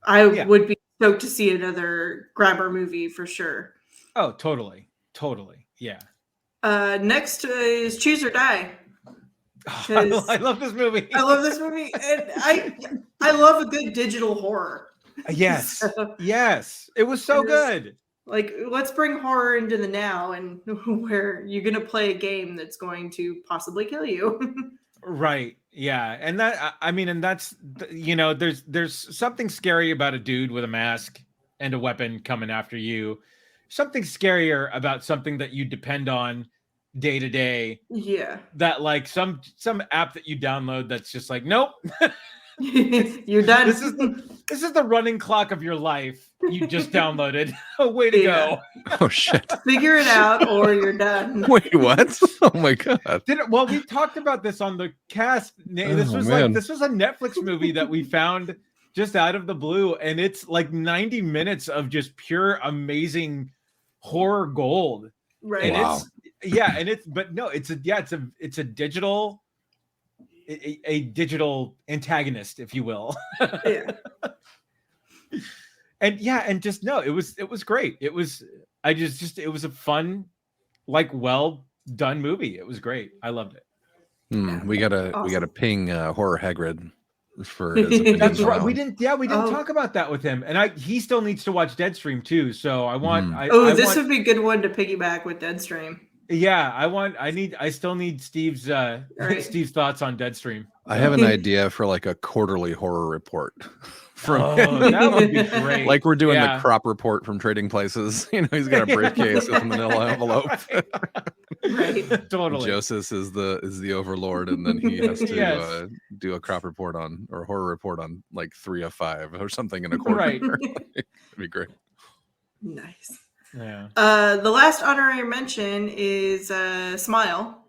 I Yeah. would be stoked to see another Grabber movie for sure. Oh, totally. Yeah. Next is Choose or Die. I love this movie. I love this movie, and I love a good digital horror. Yes. So, Yes. It was so It was- good. like, let's bring horror into the now, and where you're gonna play a game that's going to possibly kill you. Right. Yeah. And I mean, and that's, there's something scary about a dude with a mask and a weapon coming after you. Something scarier about something that you depend on day to day, Yeah. that like some app that you download that's just like, nope, You're done. this is the running clock of your life. You just downloaded. Way to Yeah. go. Oh shit. Figure it out or you're done. Wait, what? Oh my god. Well, we talked about this on the cast. This Oh, was man. this was a Netflix movie that we found just out of the blue, and it's like 90 minutes of just pure amazing horror gold. Right. And Wow. it's a digital a digital antagonist, if you will. Yeah. And just no, it was great. It was it was a fun, like, well done movie. It was great. I loved it. We gotta Awesome. ping Horror Hagrid for his opinions That's on right. that We one. didn't Oh. talk about that with him. And he still needs to watch Deadstream too. So I want This would be a good one to piggyback with Deadstream. I still need Steve's Right. Steve's thoughts on Deadstream. I have an idea for like a quarterly horror report from Oh, that would be great. like we're doing Yeah. the crop report from Trading Places. He's got a briefcase with a manila envelope. Right. Totally. Joseph is the overlord, and then he has to Yes. do a crop report on, or horror report on, like 3 of 5 or something in a quarter. Right. It'd be great. Nice. Yeah. The last honorary mention is Smile,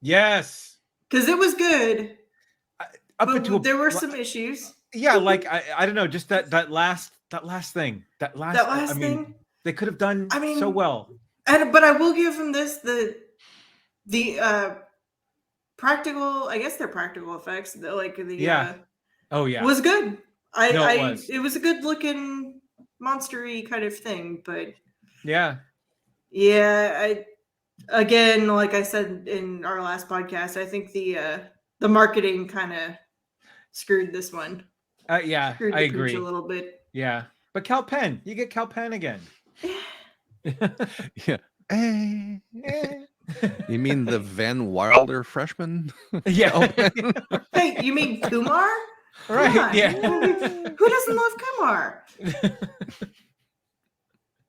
Yes. because it was good, Up but until there were some issues. yeah, like I don't know, just that last thing. That last Thing. they could have done I mean, so well. But I will give them this: the practical. I guess they're practical effects. Yeah. Oh yeah. was good. No, it was. It was a good looking monstery kind of thing, but Yeah. yeah, again, like I said in our last podcast, I think the marketing kind of screwed this one. Yeah, Screwed I the pooch agree. a little bit. Yeah. But Cal Penn, you get Cal Penn again. Yeah. You mean the Van Wilder freshman? Yeah. Hey, you mean Kumar? Come Right. on. Yeah. Who doesn't love Kumar?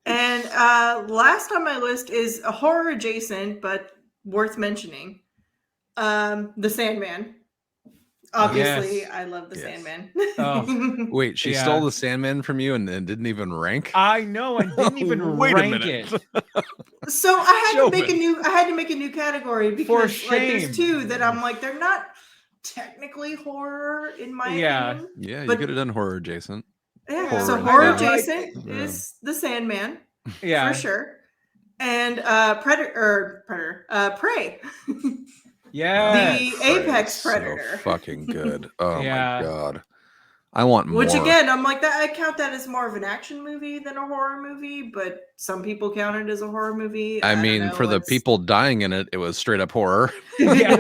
And last on my list is a horror adjacent, but worth mentioning. The Sandman. Obviously, Yes. I love the Yes. Sandman. Oh. Wait, she Yeah. stole the Sandman from you and didn't even rank? I know, and didn't even Wait a rank minute. it. So I had Show to make me. a new category because like shame. there's two that I'm like they're not technically horror in my Yeah. opinion. Yeah, you But- could have done horror adjacent. Yeah, Horror so in horror general. adjacent Yeah. is the Sandman Yeah. for sure, and Prey, Yeah. the apex So predator. fucking good. Oh Yeah. my god. I want more. Which again, I'm like that. I count that as more of an action movie than a horror movie, but some people count it as a horror movie. I don't mean, know, for the it's- people dying in it, it was straight up horror. Yeah.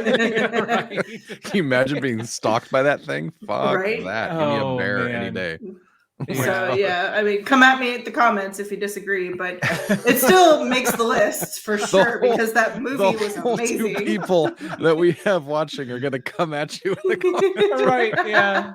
Right. Can you imagine being stalked by that thing? Fuck Right? that. Give me Oh, a bear any man. day. So yeah, I mean, come at me at the comments if you disagree, but it still makes the list for sure whole- because that movie The was whole two amazing. people that we have watching are gonna come at you. In the comments. Right. Yeah.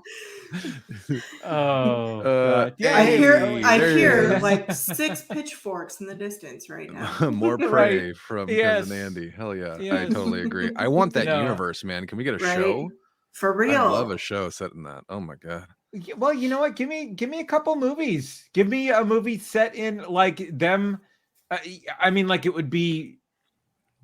Oh. God. Yeah. I Hey, there you hear go. like 6 pitchforks in the distance right now. More Right. prey from Yes. Kevin Andy. Hell yeah. I Yes. totally agree. I want that No. universe, man. Can we get a Right? show? For I real. love a show set in that. Oh my god. Well, you know what? Give me a couple movies. Give me a movie set in like them. I mean, like it would be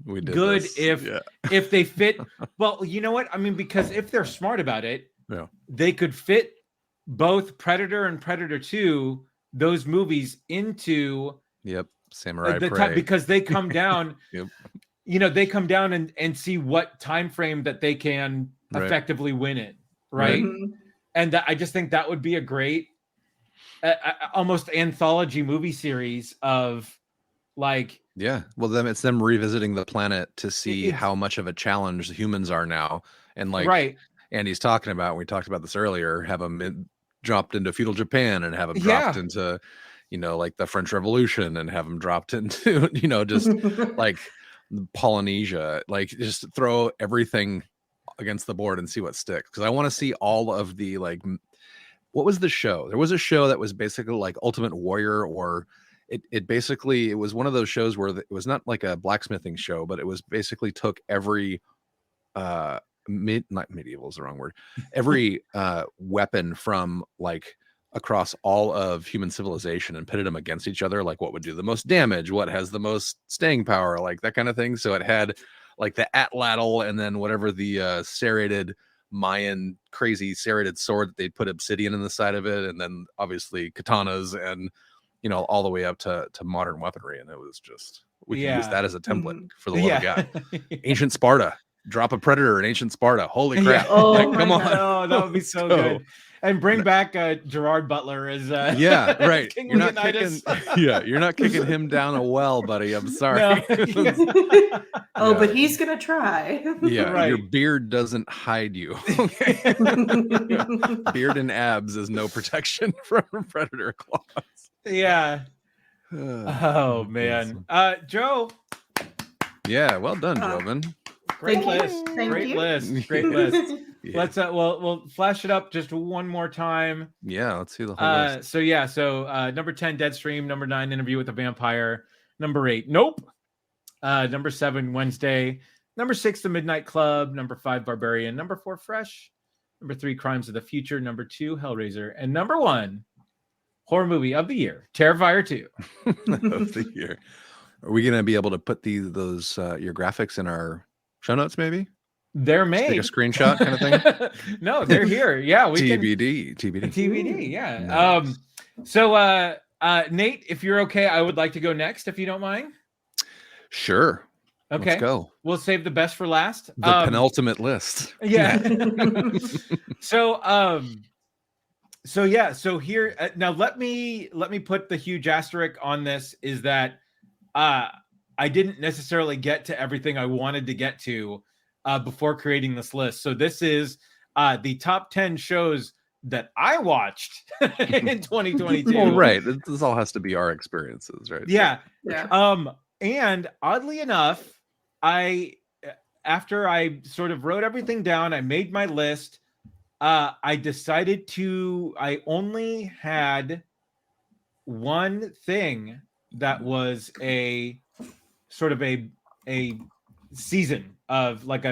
We did Good this. if- Yeah. if they fit. Well, you know what? I mean, because if they're smart about it, Yeah. they could fit both Predator and Predator 2, those movies, into Yep. Samurai the Prey. time, because they come down. Yep. You know, they come down and see what time frame that they can Right. effectively win it, right? Mhm. And I just think that would be a great, almost anthology movie series of like, Yeah. Well, then it's them revisiting the planet to see It's- how much of a challenge humans are now. And like right, Andy's talking about, we talked about this earlier, have them dropped into feudal Japan and have him dropped into, like the French Revolution and have him dropped into, just like Polynesia. Like just throw everything against the board and see what sticks. Because I want to see all of the what was the show? There was a show that was basically like Ultimate Warrior, or it basically, it was one of those shows where it was not like a blacksmithing show, but it was basically took every not medieval is the wrong word, every weapon from like across all of human civilization and pitted them against each other, like what would do the most damage, what has the most staying power, like that kind of thing. So it had like the atlatl, and then whatever the serrated Mayan crazy serrated sword that they'd put obsidian in the side of it, and then obviously katanas, and all the way up to modern weaponry. And it was just, we can use that as a template for the love of God. Ancient Sparta, drop a predator in ancient Sparta. Holy crap. Oh, like, come on. Oh, that would be so good. And bring back Gerard Butler as yeah, right. King You're not Leonidas. you're not kicking him down a well, buddy. I'm sorry. Oh, but he's gonna try. Yeah, Right. your beard doesn't hide you. Okay? Beard and abs is no protection from predator claws. Yeah. Oh man. Joe. Yeah, well done, Jovan. Great Thank you. list. Thank Great you. list. Great list. Yeah. Let's we'll flash it up just one more time. Yeah, let's see the whole list. So number 10, Deadstream. Number 9, Interview with the Vampire. Number 8, Nope. Number 7, Wednesday. Number 6, The Midnight Club. Number 5, Barbarian. Number 4, Fresh. Number 3, Crimes of the Future. Number 2, Hellraiser. And number 1, horror movie of the year, Terrifier 2. Of the year. Are we gonna be able to put those your graphics in our show notes? Maybe They're just take made. a screenshot kind of thing. No, they're here. Yeah, we can. TBD. TBD. Yeah. Nice. So Nate, if you're okay, I would like to go next, if you don't mind. Sure. Okay. Let's go. We'll save the best for last. The penultimate list. Yeah. So here now let me put the huge asterisk on this, is that I didn't necessarily get to everything I wanted to get to before creating this list. So this is the top 10 shows that I watched in 2022. Well, right. This all has to be our experiences, right? Yeah. Yeah. And oddly enough, after I sort of wrote everything down, I made my list. I decided I only had one thing that was a sort of a season of like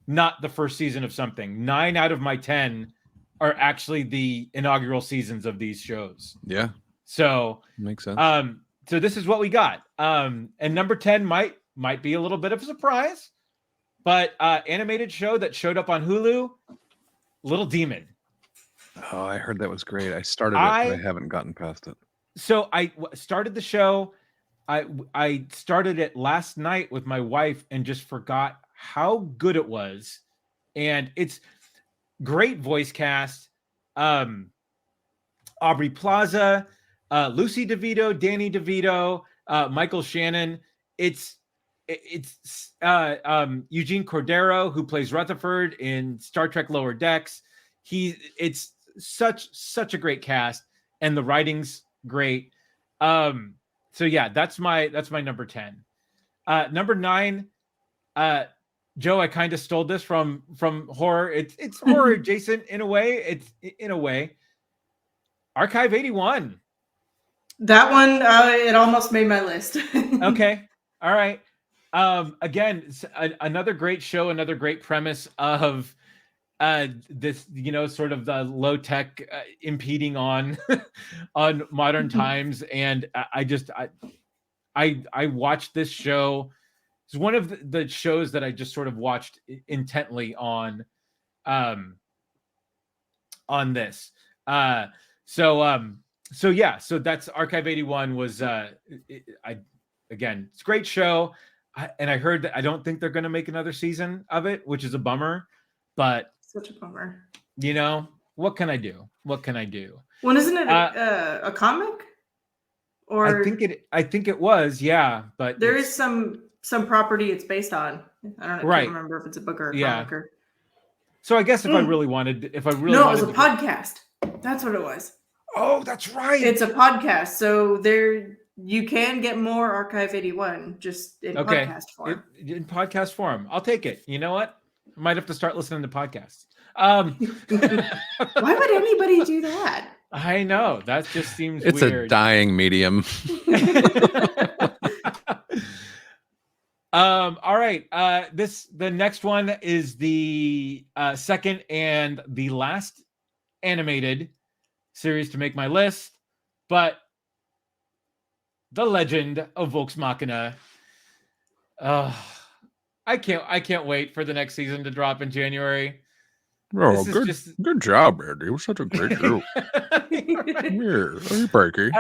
not the first season of something. 9 out of my 10 are actually the inaugural seasons of these shows. Yeah. So Makes sense. so this is what we got. And number 10 might be a little bit of a surprise, but animated show that showed up on Hulu, Little Demon. Oh, I heard that was great. I started it, but I haven't gotten past it. So I started the show. I started it last night with my wife and just forgot how good it was. And it's great voice cast. Aubrey Plaza, Lucy DeVito, Danny DeVito, Michael Shannon. It's Eugene Cordero, who plays Rutherford in Star Trek Lower Decks. It's such a great cast, and the writing's great. So yeah, that's my number 10. Number 9, Joe, I kind of stole this from horror. It's horror adjacent in a way. Archive 81. That one, it almost made my list. Okay. All right. Again, another great show, another great premise of this, sort of the low tech impeding on on modern times. And I watched this show. It's one of the shows that I just sort of watched intently on this. So that's Archive 81 was again, it's a great show. And I heard that I don't think they're going to make another season of it, which is a bummer, but Such a bummer. What can I do? Well, isn't it a comic? Or I think it was, yeah, but there is some property it's based on. I don't know. I Right. can't remember if it's a book or a Yeah. comic or. so I guess if I really wanted No, it was a podcast. That's what it was. Oh, that's right. It's a podcast, so there you can get more Archive 81 just in Okay. podcast form. In podcast form. I'll take it. You know what? I might have to start listening to podcasts. Why would anybody do that? I know. That just seems It's weird. a dying medium. All right. The next one is the second and the last animated series to make my list, but The Legend of Vox Machina. I can't wait for the next season to drop in January. Oh, This is good job, Andy. It was such a great show. Here, hey, Parky.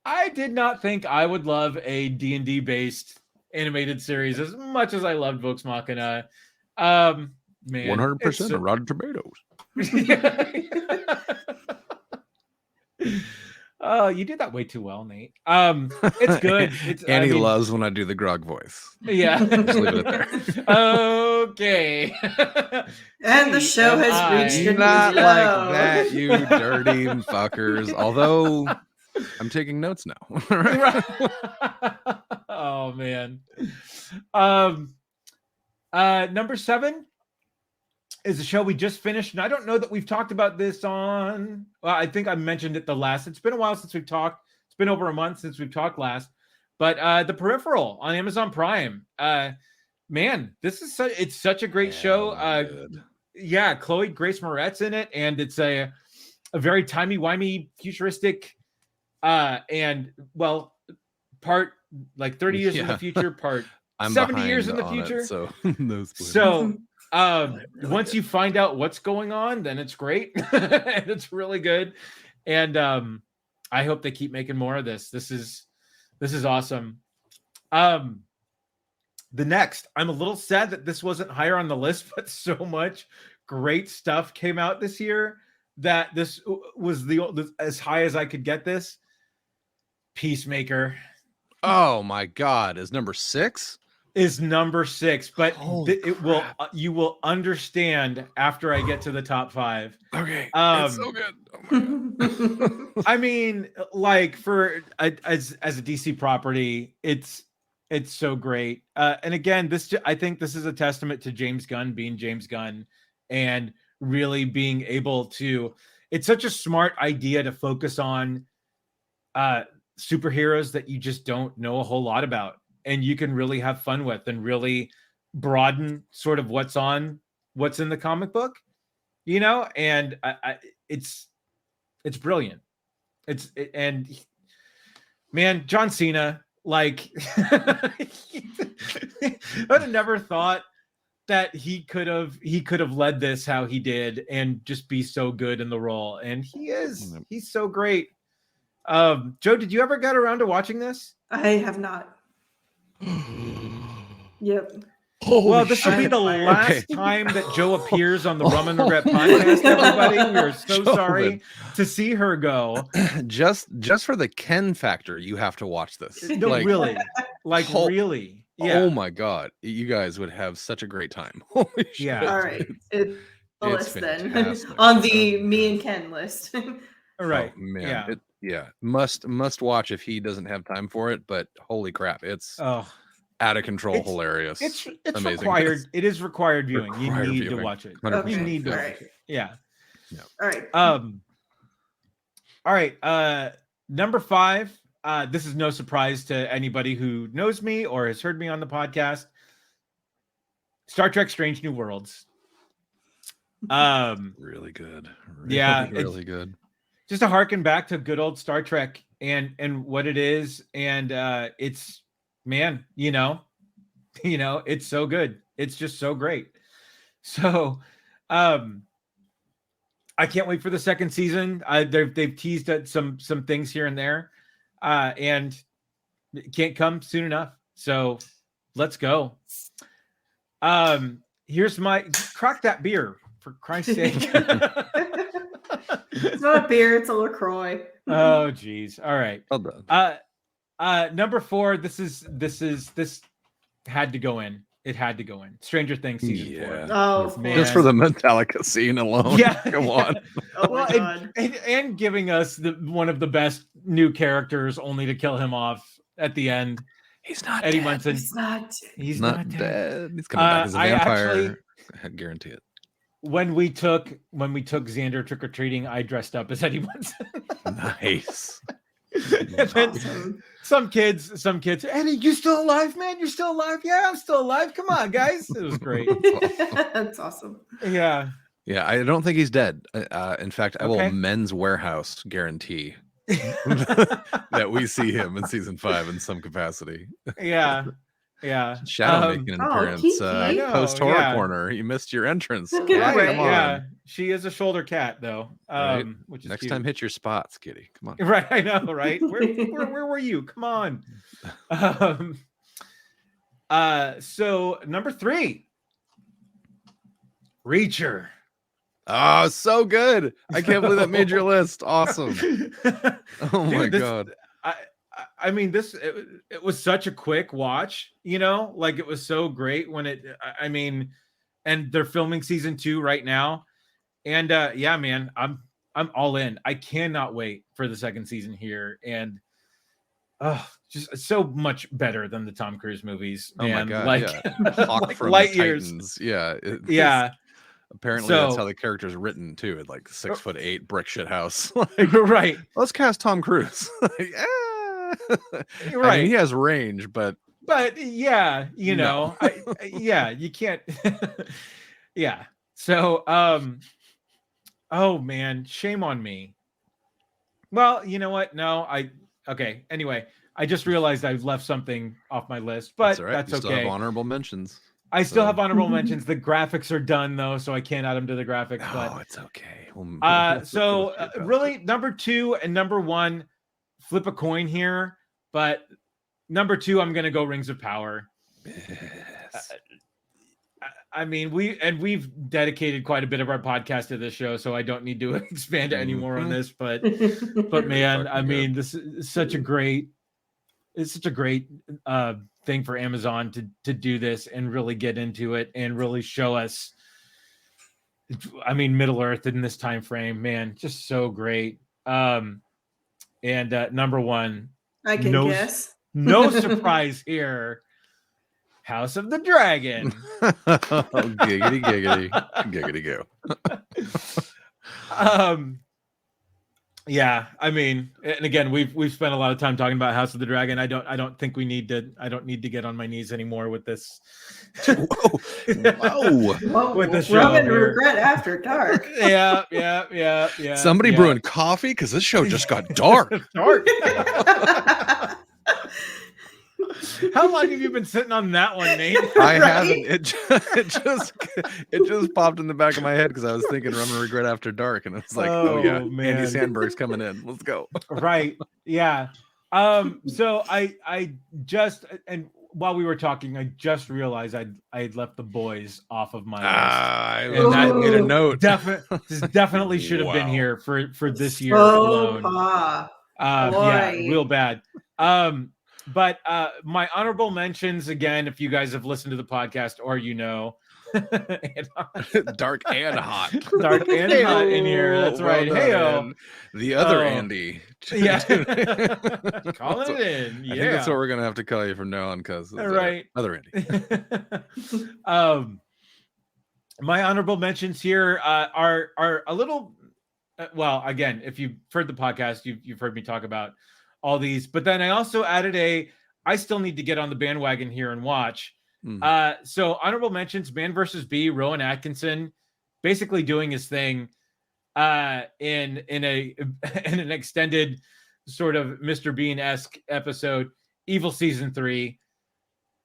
I did not think I would love a D&D based animated series as much as I loved Vox Machina. Man, 100% of Rotten Tomatoes. Oh, you did that way too well, Nate. It's good. Annie loves when I do the Grog voice. Yeah. Just leave it there. Okay. And the show has TMI. reached a new Not low. like that, you dirty fuckers. Although I'm taking notes now. Right. Oh man. Number 7 is a show we just finished, and I don't know that we've talked about this on. Well, I think I mentioned it the last. It's been a while since we've talked. It's been over a month since we've talked last. But The Peripheral on Amazon Prime. Man, this is it's such a great show. Good. Yeah, Chloe Grace Moretz in it, and it's a very timey-wimey, futuristic, and well, part like 30 years in the future, part I'm 70 years in the behind on future. it, so no spoilers. So really once good. you find out what's going on, then it's great. And it's really good. And I hope they keep making more of this. This is awesome. The next, I'm a little sad that this wasn't higher on the list, but so much great stuff came out this year that this was as high as I could get this. Peacemaker Oh my God, is number 6? is number 6, but Holy it will crap. you will understand after I get to the top 5. Okay, Um, it's so good. Oh my God. I mean, like for as a DC property, it's so great. And again, I think this is a testament to James Gunn being James Gunn and really being able to. It's such a smart idea to focus on superheroes that you just don't know a whole lot about, and you can really have fun with and really broaden sort of what's in the comic book, and it's brilliant. And man, John Cena, like I would have never thought that he could have led this how he did and just be so good in the role. And he's so great. Joe, did you ever get around to watching this? I have not. Yep. Well, this will be shit. the last time that Joe appears on the Rum and Regret podcast, everybody. We are so sorry to see her go. just for the Ken factor, you have to watch this. No, Like, really. Like, Oh, really. Yeah. Oh my God, you guys would have such a great time. Holy shit. Yeah. All right. It's the It's list then. fantastic. On the me and Ken list. Right. Oh, man. Yeah. Must watch if he doesn't have time for it. But holy crap, it's Oh, out of control, It's- hilarious. it's amazing. required. It is required viewing. Required You need viewing. to watch it. 100%. You need to All watch right. it. Yeah. All right. All right. Number 5. This is no surprise to anybody who knows me or has heard me on the podcast. Star Trek: Strange New Worlds. Really good. Yeah, it's- really good. Just to harken back to good old Star Trek and what it is, and it's man, it's so good. It's just so great. So, I can't wait for the second season. They've teased at some things here and there, and it can't come soon enough. So, let's go. Here's my crack that beer for Christ's sake. It's not a beer, it's a LaCroix. Oh, geez. All right. Well done. Number 4. This had to go in. It had to go in. Stranger Things season 4. Yeah. Oh Man. Just for the Metallica scene alone. Yeah. Come on. Oh my Well, god. and giving us one of the best new characters, only to kill him off at the end. He's not Eddie dead. Munson. He's not. He's Not dead. He's coming back as a I vampire. actually- I guarantee it. When we took Xander trick or treating, I dressed up as Eddie Munson. Nice. And then Awesome. some kids, Eddie, you still alive, man? You're still alive? Yeah, I'm still alive. Come on, guys. It was great. That's awesome. Yeah. Yeah, I don't think he's dead. In fact, I will Okay. Men's Warehouse guarantee that we see him in season 5 in some capacity. Yeah. Yeah. Shadow making an Oh, appearance. Kiki. I know, Post horror yeah. corner. You missed your entrance. Look at Yeah, Ray. come on. Yeah. She is a shoulder cat, though. Right. Which is Next cute. time, hit your spots, kitty. Come on. Right, I know, right? Where were you? Come on. So number 3, Reacher. Oh, so good. I can't believe that made your list. Awesome. Oh my Dude, this- god. I mean, it was such a quick watch, you know, like it was so great when I mean, and they're filming season 2 right now. And yeah, man, I'm all in. I cannot wait for the second season here. And just so much better than the Tom Cruise movies. Oh my man. god. Like, Yeah. Hawk like from light the years. Titans. Yeah. Yeah. Apparently that's So- how the character's written too. At like 6'8" brick shit house. Like, Right. let's cast Tom Cruise. Yeah. Right. I mean, he has range, but But yeah, you No. know, yeah, you can't. Yeah. So, oh man, shame on me. Well, you know what? No, okay. Anyway, I just realized I left something off my list, but that's all right. that's You still okay. have honorable mentions. I still so- have honorable mentions. The graphics are done though, so I can't add them to the graphics. Oh, But it's okay. so really, number 2 and number 1, flip a coin here. But number 2, I'm gonna go Rings of Power. Yes. I mean, we've dedicated quite a bit of our podcast to this show, so I don't need to expand any more on Mhm. this. But man, Fucking I good. mean, this is such a great thing for Amazon to do this and really get into it and really show us. I mean, Middle Earth in this time frame, man, just so great. And number 1, I can No- guess. no surprise here, House of the Dragon. Oh, giggity, giggity, giggity go. Yeah, I mean, and again, we've spent a lot of time talking about House of the Dragon. I don't think we need to. I don't need to get on my knees anymore with this. Whoa. Whoa. Whoa, With the show Robin here. Regret After Dark. Yeah. Somebody yeah. brewing coffee because this show just got dark. Dark. How long have you been sitting on that one, Nate? I Right? haven't. It just popped in the back of my head because I was thinking Run Regret After Dark, and it's like, oh yeah, Oh, man. Andy Sandberg's coming in. Let's go. Right. Yeah. So I just, and while we were talking, I just realized I had left The Boys off of my list. I And that- made a note. Definitely should have been Wow. here for this year So alone. far. Yeah, boy. real bad. But my honorable mentions again, if you guys have listened to the podcast or you know, and Dark and hot. dark and hot in here. That's Well right. done, Hey-o. man. The other Oh. Andy. Yeah. That's Calling what- it in. I think that's Yeah. what we're gonna have to call you from now on, cuz Right. other Andy. My honorable mentions here are a little well, again, if you've heard the podcast, you've heard me talk about all these, but then I also added I still need to get on the bandwagon here and watch. Mhm. So honorable mentions: Man vs. Bee, Rowan Atkinson, basically doing his thing in an extended sort of Mr. Bean-esque episode. Evil season 3.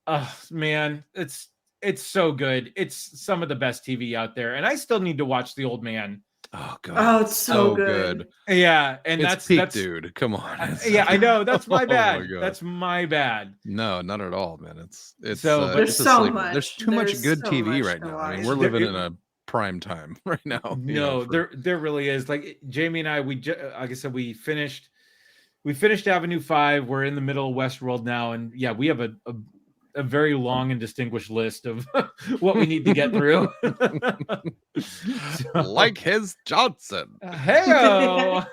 Oh man, it's so good. It's some of the best TV out there, and I still need to watch The Old Man. Oh god. Oh, it's so good. Yeah, and It's that's peak, that's dude. Come on. It's- yeah, I know. That's my Oh bad. God. That's my bad. No, not at all, man. It's So, but it's there's a so sleeper. much. There's too much There's good so TV much right to now. I mean, watch. we're living There- in a prime time right now. you know, No, for- there really is. Like Jamie and I, like I said, we finished Avenue 5. We're in the middle of Westworld now, and yeah, we have a a very long and distinguished list of what we need to get through. Like his Johnson. Heyo.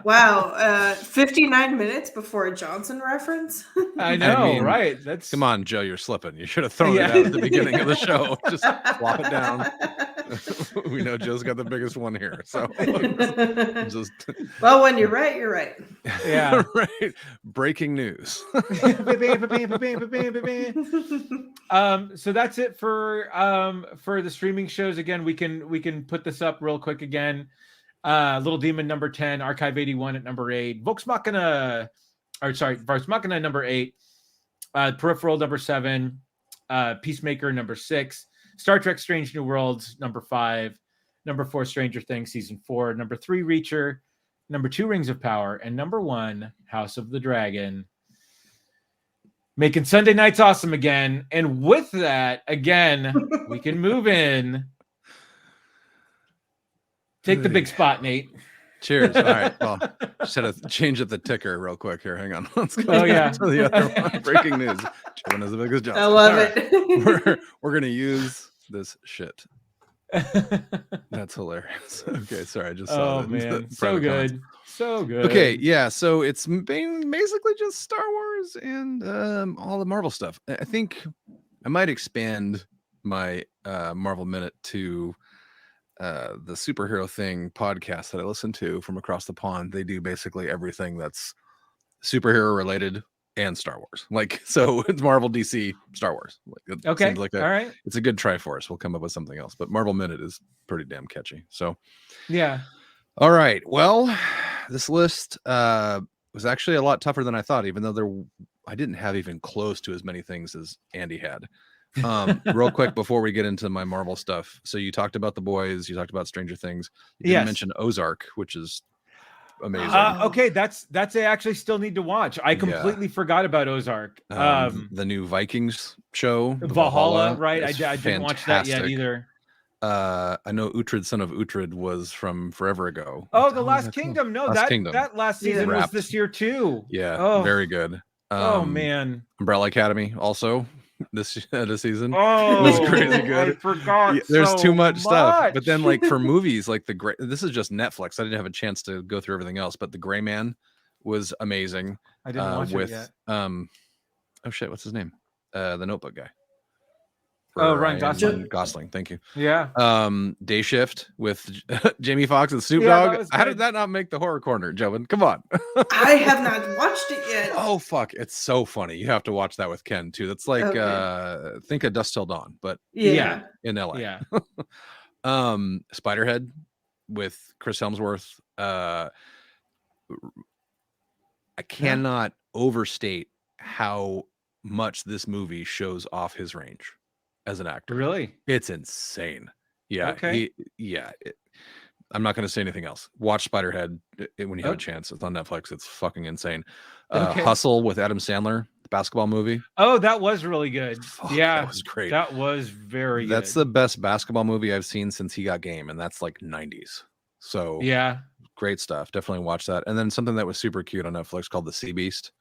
Wow, 59 minutes before a Johnson reference. I know, mean, right? That's Come on, Joe, you're slipping. You should have thrown Yeah. it out at the beginning of the show. Just plop it down. We know Joe's got the biggest one here. So just Well, when you're right, you're right. Yeah. right. Breaking news. So that's it for the streaming shows. Again, we can put this up real quick again. Little Demon number 10, Archive 81 at number 8, Vox Machina number 8, Peripheral number 7, Peacemaker number 6, Star Trek Strange New Worlds number 5, number 4 Stranger Things season 4, number 3 Reacher, number 2 Rings of Power, and number 1 House of the Dragon. Making Sunday nights awesome again. And with that, again, we can move in. Take the big spot, Nate. Cheers. All right. Well, just had to change up the ticker real quick here. Hang on. Let's go Oh, yeah. to the other one. Breaking news. Joe is the biggest Johnson. I love All right. it. We're gonna use this shit. That's hilarious. Okay, sorry, I just saw Oh the man, so private comments. good, so good. Okay, yeah, so it's basically just Star Wars and all the Marvel stuff. I think I might expand my Marvel Minute to the Superhero Thing podcast that I listen to from across the pond. They do basically everything that's superhero related and Star Wars. Like, so it's Marvel, DC, Star Wars. Like, it Okay, seems like all right, it's a good Triforce. We'll come up with something else, but Marvel Minute is pretty damn catchy. So, yeah. all right. Well, this list was actually a lot tougher than I thought, even though I didn't have even close to as many things as Andy had. Real quick before we get into my Marvel stuff. So you talked about The Boys, you talked about Stranger Things. You didn't Yes. mention Ozark, which is amazing. Okay, that's I actually still need to watch. I completely forgot about Ozark. The new Vikings show, the Valhalla, right? is I didn't watch that yet fantastic. either. I know Uhtred, son of Uhtred, was from forever ago. Oh, What The was Last that called? Kingdom. No, Last Kingdom. that last season was Wrapped. this year too. Yeah, Oh. very good. Oh man. Umbrella Academy also this season. Oh, was crazy good. I forgot. Yeah, there's so too much stuff. But much. then, like for movies, like this is just Netflix. I didn't have a chance to go through everything else, but The Gray Man was amazing. I didn't watch with it yet. oh shit, what's his name? The Notebook guy. Oh, Ryan Gosling. Gosling, thank you. Yeah. Day Shift with Jamie Foxx and Snoop Yeah, that Dogg. was How good. did that not make the horror corner, Jovan? Come on. I have not watched it yet. Oh fuck, it's so funny. You have to watch that with Ken too. That's like Okay. think of Dust Till Dawn, but Yeah. in LA. Yeah. Spiderhead with Chris Hemsworth. I cannot overstate how much this movie shows off his range as an actor. Really? It's insane. Yeah. Okay. I'm not going to say anything else. Watch Spiderhead when you have a Okay. chance. It's on Netflix. It's fucking insane. Okay. Hustle with Adam Sandler, the basketball movie. Oh, that was really good. Fuck, Yeah. that was great. That was very That's good. the best basketball movie I've seen since he got game, and that's like 90s. So Yeah. great stuff. Definitely watch that. And then something that was super cute on Netflix called The Sea Beast.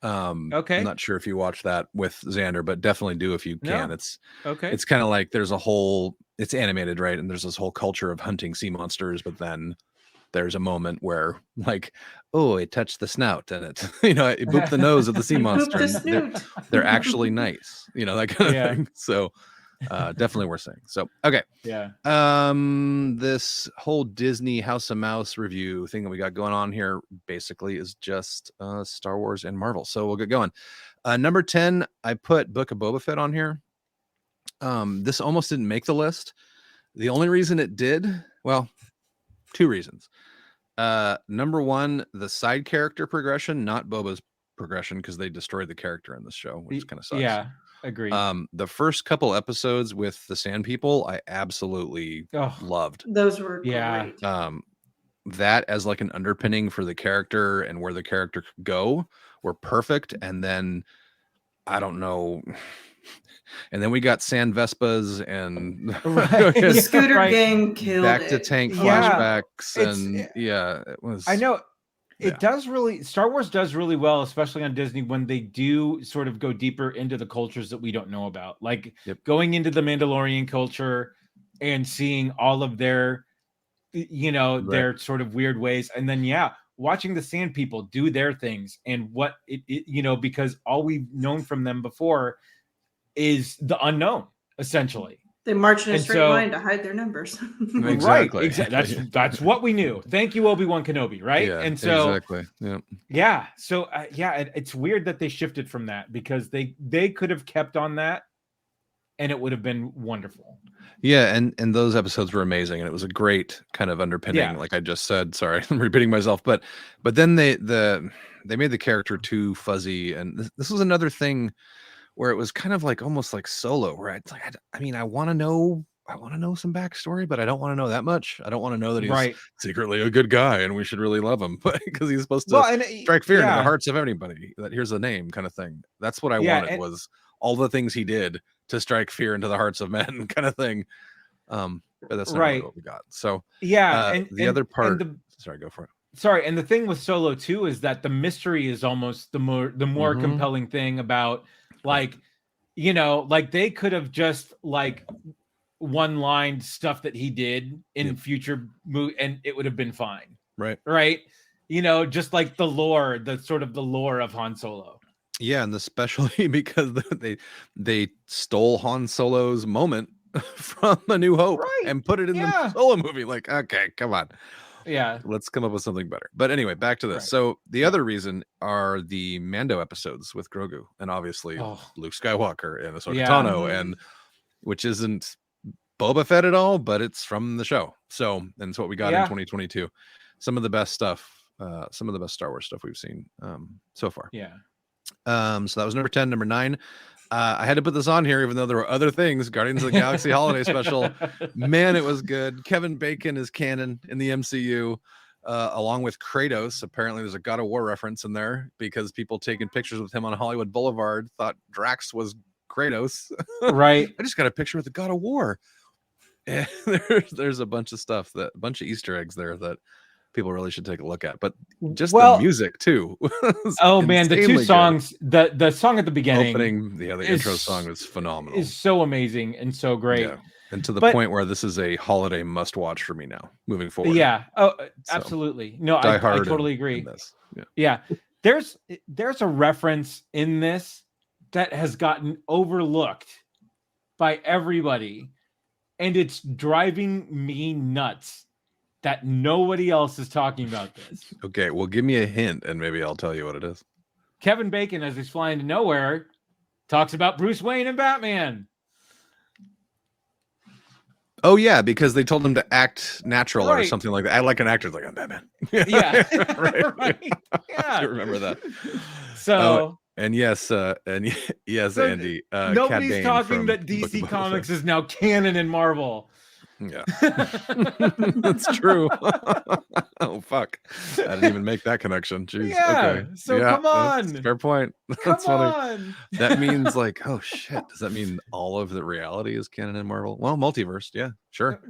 Okay. I'm not sure if you watch that with Xander, but definitely do if you can. No. Okay. It's kind of like it's animated, right? And there's this whole culture of hunting sea monsters, but then there's a moment where like, oh, it touched the snout and it, it booped the nose of the sea Poop monster. the and snoot. they're actually nice, that kind of Yeah. thing. So definitely worth saying. So, okay. Yeah. This whole Disney House of Mouse review thing that we got going on here basically is just Star Wars and Marvel. So we'll get going. Number 10, I put Book of Boba Fett on here. This almost didn't make the list. The only reason it did, well, two reasons. Number one, the side character progression, not Boba's progression, because they destroyed the character in this show, which kind of sucks. Yeah. Agreed. The first couple episodes with the Sand People, I absolutely Oh, loved. Those were Yeah. great. That as like an underpinning for the character and where the character could go were perfect. And then I don't know. And then we got Sand Vespas and Right. The Scooter Right. Gang killed back it. to tank Yeah. flashbacks. It's- And yeah, it was. I know. It does really, Star Wars does really well, especially on Disney, when they do sort of go deeper into the cultures that we don't know about, like going into the Mandalorian culture and seeing all of their, their sort of weird ways. And then, watching the Sand People do their things and what because all we've known from them before is the unknown, essentially. They march in a straight line to hide their numbers. Exactly. Right. That's what we knew. Thank you, Obi-Wan Kenobi. Right. Yeah, and so exactly. Yeah. Yeah. So it's weird that they shifted from that, because they could have kept on that, and it would have been wonderful. Yeah, and those episodes were amazing, and it was a great kind of underpinning. Like I just said, sorry, I'm repeating myself, but then they made the character too fuzzy, and this was another thing where it was kind of like almost like Solo, where it's like, I want to know some backstory, but I don't want to know that much. I don't want to know that he's secretly a good guy and we should really love him, because he's supposed to strike fear into the hearts of anybody. That here's a name kind of thing. That's what I wanted, was all the things he did to strike fear into the hearts of men, kind of thing. But that's not really what we got. So and the other part. Sorry, go for it. Sorry, and the thing with Solo too is that the mystery is almost the more compelling thing about. Like, like they could have just like one-line stuff that he did in future movie, and it would have been fine. Right. Just like the lore of Han Solo. Yeah, and especially because they stole Han Solo's moment from A New Hope and put it in the Solo movie. Like, okay, come on. Yeah, let's come up with something better. But anyway, back to this. So the other reason are the Mando episodes with Grogu, and obviously Luke Skywalker and Ahsoka Tano, and which isn't Boba Fett at all, but it's from the show. So, and it's what we got in 2022. Some of the best stuff, some of the best Star Wars stuff we've seen so far. Yeah. So that was number 10. Number 9. I had to put this on here, even though there were other things. Guardians of the Galaxy Holiday Special. Man, it was good. Kevin Bacon is canon in the MCU, along with Kratos. Apparently, there's a God of War reference in there, because people taking pictures with him on Hollywood Boulevard thought Drax was Kratos. Right. I just got a picture with the God of War. And there's a bunch of stuff, a bunch of Easter eggs there that people really should take a look at. But just the music too. Oh man, the two songs, the song at the beginning, the intro song was phenomenal. Is so amazing and so great. Yeah. And to the point where this is a holiday must watch for me now, moving forward. Yeah. Oh, absolutely. No, I totally agree. Yeah. There's a reference in this that has gotten overlooked by everybody, and it's driving me nuts that nobody else is talking about this. Okay, well, give me a hint and maybe I'll tell you what it is. Kevin Bacon, as he's flying to nowhere, talks about Bruce Wayne and Batman. Oh, yeah, because they told him to act natural or something like that. I like an actor like, I'm Batman. Yeah. Right. Yeah. I remember that. So... And yes, so Andy. Nobody's talking that DC Comics is now canon in Marvel. Yeah, that's true. Oh fuck, I didn't even make that connection. Jeez. Yeah. Okay. So come on. Fair point. That's come funny. On. That means like, oh shit. Does that mean all of the reality is canon in Marvel? Well, multiverse. Yeah, sure.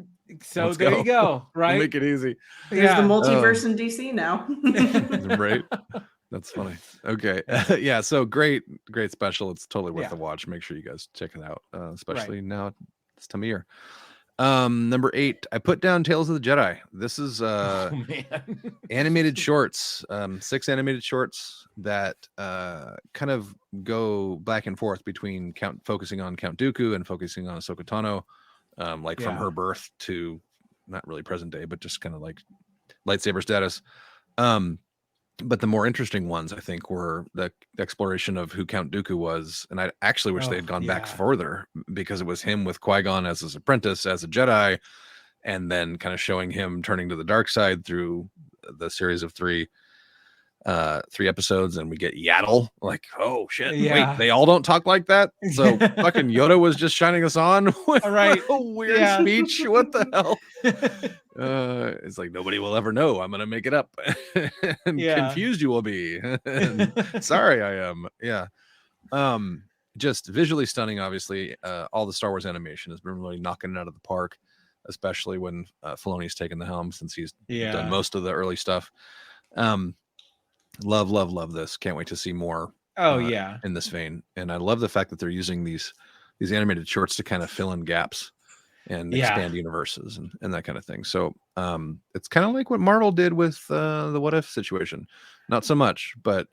So let's go. You go. Right. We'll make it easy. There's the multiverse in DC now. Right. That's funny. Okay. Yeah. So great special. It's totally worth the watch. Make sure you guys check it out, especially now this time of year. Number 8, I put down Tales of the Jedi. This is animated shorts, 6 animated shorts that kind of go back and forth between focusing on Count Dooku and focusing on Ahsoka Tano, from her birth to not really present day, but just kind of like lightsaber status. But the more interesting ones, I think, were the exploration of who Count Dooku was. And I actually wish they had gone back further, because it was him with Qui-Gon as his apprentice, as a Jedi, and then kind of showing him turning to the dark side through the series of 3 episodes. And we get Yaddle, like, oh shit, wait, they all don't talk like that? So fucking Yoda was just shining us on with a weird speech. What the hell? It's like, nobody will ever know. I'm gonna make it up. And confused you will be. Sorry, I am. Yeah. Just visually stunning. Obviously, all the Star Wars animation has been really knocking it out of the park, especially when Filoni's taken the helm, since he's done most of the early stuff. love this. Can't wait to see more. Oh yeah. In this vein, and I love the fact that they're using these animated shorts to kind of fill in gaps and expand universes and that kind of thing. So it's kind of like what Marvel did with the What If situation. Not so much, but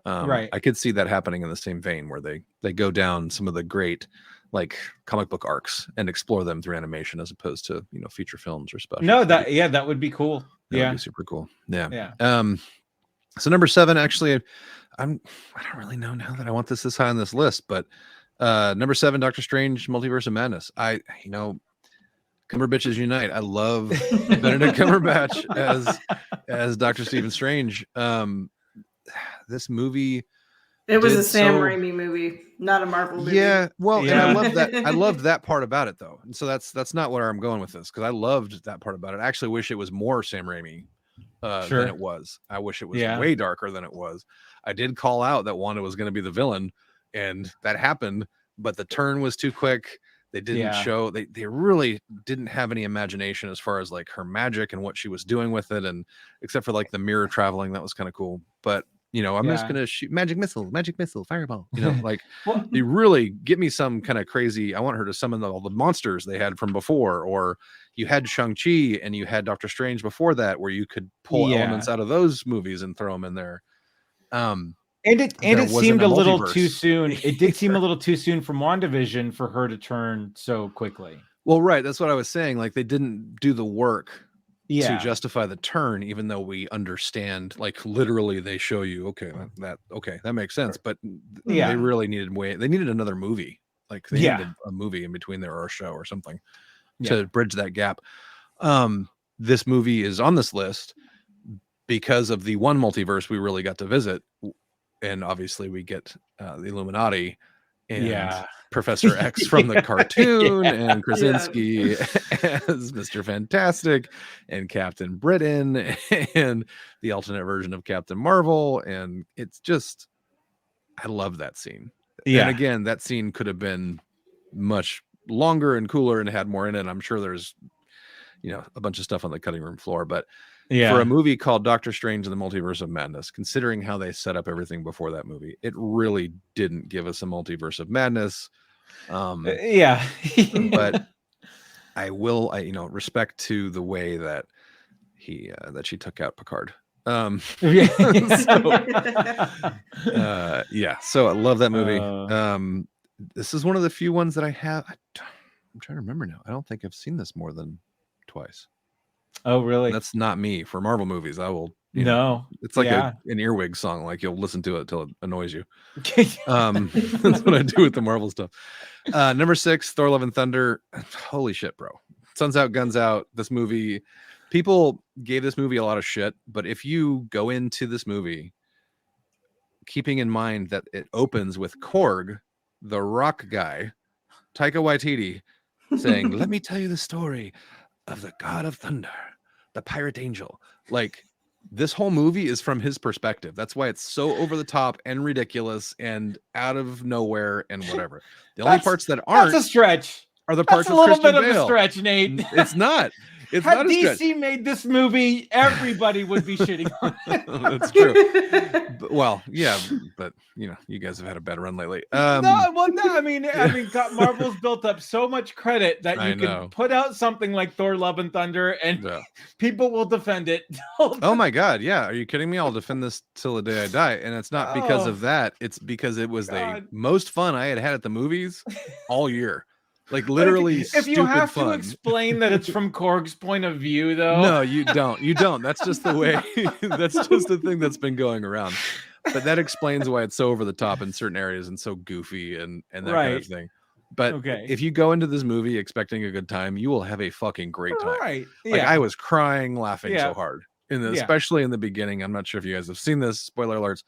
Right. I could see that happening in the same vein where they go down some of the great like comic book arcs and explore them through animation as opposed to feature films or special. No, that would be cool. That yeah, would be super cool. Yeah. yeah. So number 7, actually, I don't really know now that I want this high on this list, but number 7, Doctor Strange, Multiverse of Madness. Cumberbitches unite. I love Benedict Cumberbatch as Dr. Stephen Strange. This movie. It was a Sam Raimi movie, not a Marvel movie. Yeah, well, Yeah. and I love that. I loved that part about it, though. And so that's not where I'm going with this, because I loved that part about it. I actually wish it was more Sam Raimi Sure. than it was. I wish it was Yeah. way darker than it was. I did call out that Wanda was going to be the villain, and that happened, but the turn was too quick. They didn't Yeah. show, they really didn't have any imagination as far as like her magic and what she was doing with it, and except for like the mirror traveling, that was kind of cool. But I'm just Yeah. gonna shoot magic missile, fireball. Like Well, you really get me some kind of crazy. I want her to summon all the monsters they had from before, or you had Shang-Chi and you had Doctor Strange before that, where you could pull Yeah. elements out of those movies and throw them in there. and There it wasn't seemed a a little multiverse. too soon. It did seem a little too soon from WandaVision for her to turn so quickly. Well, right, that's what I was saying. Like they didn't do the work Yeah. to justify the turn, even though we understand, like literally they show you, okay, that makes sense. But Yeah. they really needed they needed another movie. Like they Yeah. needed a movie in between there, or a show or something Yeah. to bridge that gap. This movie is on this list because of the one multiverse we really got to visit. And obviously we get the Illuminati and Yeah. Professor X from the cartoon Yeah. and Krasinski as Mr. Fantastic and Captain Britain and the alternate version of Captain Marvel. And it's just, I love that scene. Yeah. And again, that scene could have been much longer and cooler and had more in it. I'm sure there's, a bunch of stuff on the cutting room floor, but Yeah. for a movie called Doctor Strange and the Multiverse of Madness, considering how they set up everything before that movie, it really didn't give us a multiverse of madness. Yeah. But I respect to the way that that she took out Picard. Yeah. So I love that movie. This is one of the few ones that I have. I'm trying to remember now. I don't think I've seen this more than twice. Oh, really? That's not me. For Marvel movies, I will. No. It's like Yeah. an earwig song. Like you'll listen to it till it annoys you. That's what I do with the Marvel stuff. Number 6, Thor: Love and Thunder. Holy shit, bro! Sun's out, guns out. This movie, people gave this movie a lot of shit, but if you go into this movie keeping in mind that it opens with Korg, the rock guy, Taika Waititi, saying, "Let me tell you the story of the God of Thunder, the pirate angel." Like, this whole movie is from his perspective. That's why it's so over the top and ridiculous and out of nowhere and whatever. The only parts that aren't That's a stretch. are the That's parts a with little Christian bit of Bale. a stretch, Nate. It's not. It's Had not a stretch. DC made this movie, everybody would be shitting on it. That's true. Well, yeah, but you guys have had a bad run lately. No, I mean, Marvel's built up so much credit that I you know. can put out something like Thor: Love and Thunder, and Yeah. people will defend it. Oh my God, yeah. Are you kidding me? I'll defend this till the day I die. And it's not because Oh. of that. It's because it was the God. most fun I had at the movies all year. Like literally if you stupid have fun. to explain that it's from Korg's point of view, though. No, you don't. You don't. That's just the way. That's just the thing that's been going around. But that explains why it's so over the top in certain areas and so goofy and that kind of Right. thing. But Okay. if you go into this movie expecting a good time, you will have a fucking great time. Right. Like Yeah. I was crying, laughing Yeah. so hard. And Yeah. especially in the beginning. I'm not sure if you guys have seen this. Spoiler alerts.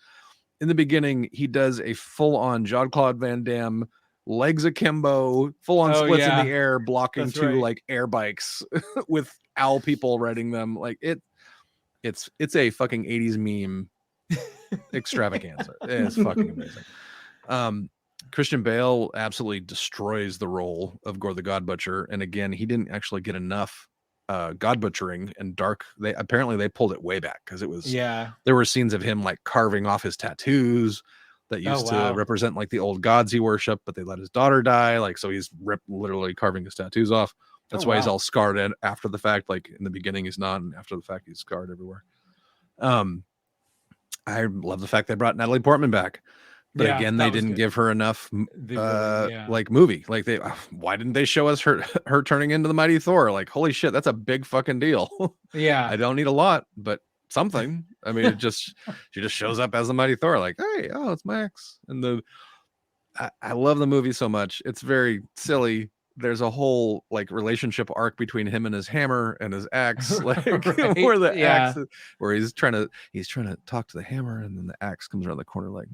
In the beginning, he does a full-on Jean-Claude Van Damme, legs akimbo, full-on Oh, splits yeah. in the air, blocking That's two right. like air bikes with owl people riding them. Like it's a fucking 80s meme extravaganza. It's fucking amazing. Christian Bale absolutely destroys the role of Gore the God Butcher. And again, he didn't actually get enough god butchering and dark. They pulled it way back because it was Yeah. there were scenes of him like carving off his tattoos that used to wow. represent like the old gods he worshiped, but they let his daughter die. Like, so he's literally carving his tattoos off. That's why he's wow. all scarred after the fact. Like in the beginning, he's not, and after the fact, he's scarred everywhere. I love the fact they brought Natalie Portman back, but Yeah, again, that they was didn't good. give her enough The villain, yeah. like movie. Like why didn't they show us her turning into the mighty Thor? Like, holy shit, that's a big fucking deal. Yeah. I don't need a lot, but something. I mean, she just shows up as the mighty Thor, like, hey, oh, it's Max. And I love the movie so much. It's very silly. There's a whole like relationship arc between him and his hammer and his axe, like Right, where the yeah. axe, where he's trying to talk to the hammer, and then the axe comes around the corner, like,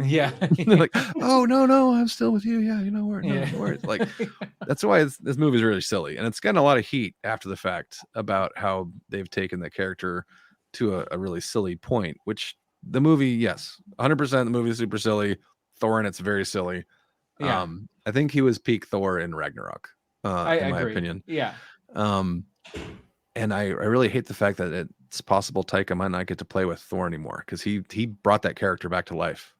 Yeah. they're like, oh no, I'm still with you. Yeah, you know where? No, Yeah. no worries. Like, that's why this movie is really silly, and it's gotten a lot of heat after the fact about how they've taken the character to a really silly point. Which the movie, yes, 100%, the movie is super silly. Thor, and it's very silly. Yeah. I think he was peak Thor in Ragnarok, in my agree. opinion. Yeah. And I really hate the fact that it's possible Taika might not get to play with Thor anymore, because he brought that character back to life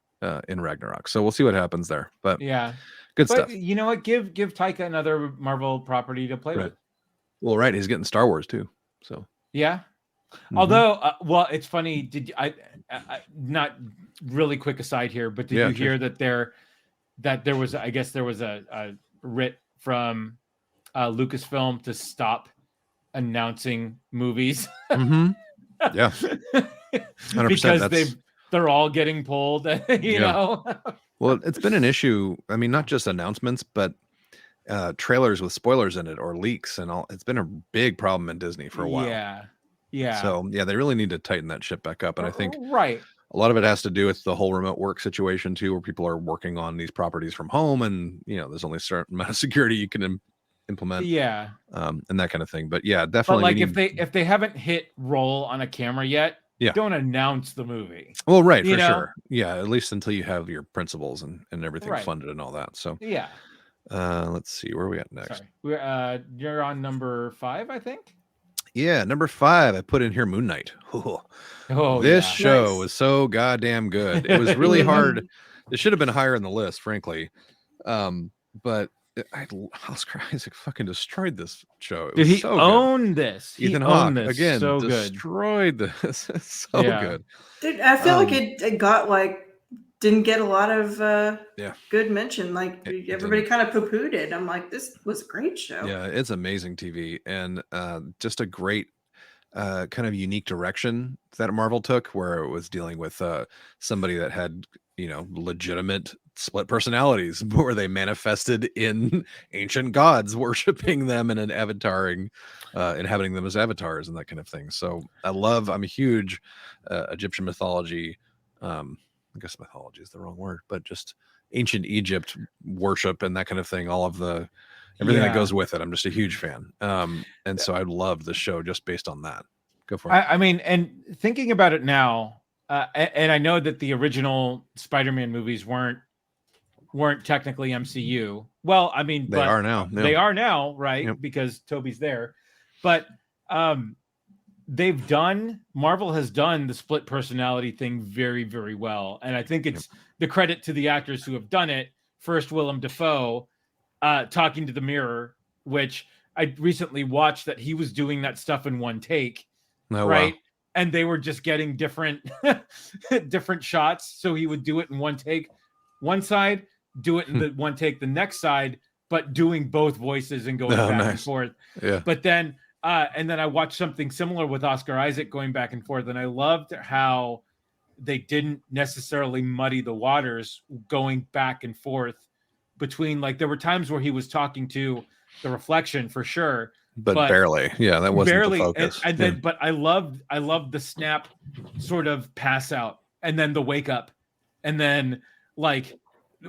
in Ragnarok. So we'll see what happens there. But Yeah. good But stuff. you know what? Give Taika another Marvel property to play Right. with. Well, right, he's getting Star Wars too. So Yeah. mhm. Although, well, it's funny. Did I not really quick aside here, but did Yeah, you sure. hear that there was, I guess there was a writ from Lucasfilm to stop announcing movies Mhm. Yeah, 100%. because they're all getting pulled, you Yeah. know? Well, it's been an issue. I mean, not just announcements, but trailers with spoilers in it or leaks and all. It's been a big problem in Disney for a while. Yeah. Yeah. So yeah, they really need to tighten that shit back up. And I think right. a lot of it has to do with the whole remote work situation too, where people are working on these properties from home, and there's only a certain amount of security you can implement, Yeah. and that kind of thing. But yeah, But definitely. like if they haven't hit roll on a camera yet, Yeah. don't announce the movie. Well, right, you for know? sure. Yeah, at least until you have your principles and everything Right. funded and all that. So Yeah. let's see where are we at next. Sorry. We're you're on number 5, I think. Yeah, number 5, I put in here Moon Knight. Oh, This yeah. show Nice. was so goddamn good. It was really hard. It should have been higher in the list, frankly. But Oscar Isaac fucking destroyed this show. It Did was he so good. own this? Ethan he Hawke owned this again so good. destroyed this. It's so Yeah. good. Dude, I feel like Um, it got didn't get a lot of Yeah. good mention. Like It everybody kind of poo-pooed it. I'm like, this was a great show. Yeah, it's amazing TV, and just a great kind of unique direction that Marvel took, where it was dealing with somebody that had legitimate split personalities, where they manifested in ancient gods, worshiping them and inhabiting them as avatars and that kind of thing. So I'm a huge Egyptian mythology. I guess mythology is the wrong word, but just ancient Egypt worship and that kind of thing. All of everything that Yeah. goes with it. I'm just a huge fan. And so I love the show just based on that. Go for it. I mean, and thinking about it now, and I know that the original Spider-Man movies weren't technically MCU. Well, I mean, They are now. Yeah. They are now, right? Yep. Because Toby's there. But Marvel has done the split personality thing very, very well. And I think it's the credit to the actors who have done it. First, Willem Dafoe talking to the mirror, which I recently watched that he was doing that stuff in one take. Oh, right. wow. And they were just getting different shots. So he would do it in one take, one side, do it in the one take, the next side, but doing both voices and going back and forth. Yeah. But then, and then I watched something similar with Oscar Isaac going back and forth. And I loved how they didn't necessarily muddy the waters going back and forth between, like, there were times where he was talking to the reflection for sure. But barely. Yeah, that wasn't barely, the focus. and then, but I loved the snap sort of pass out and then the wake up and then like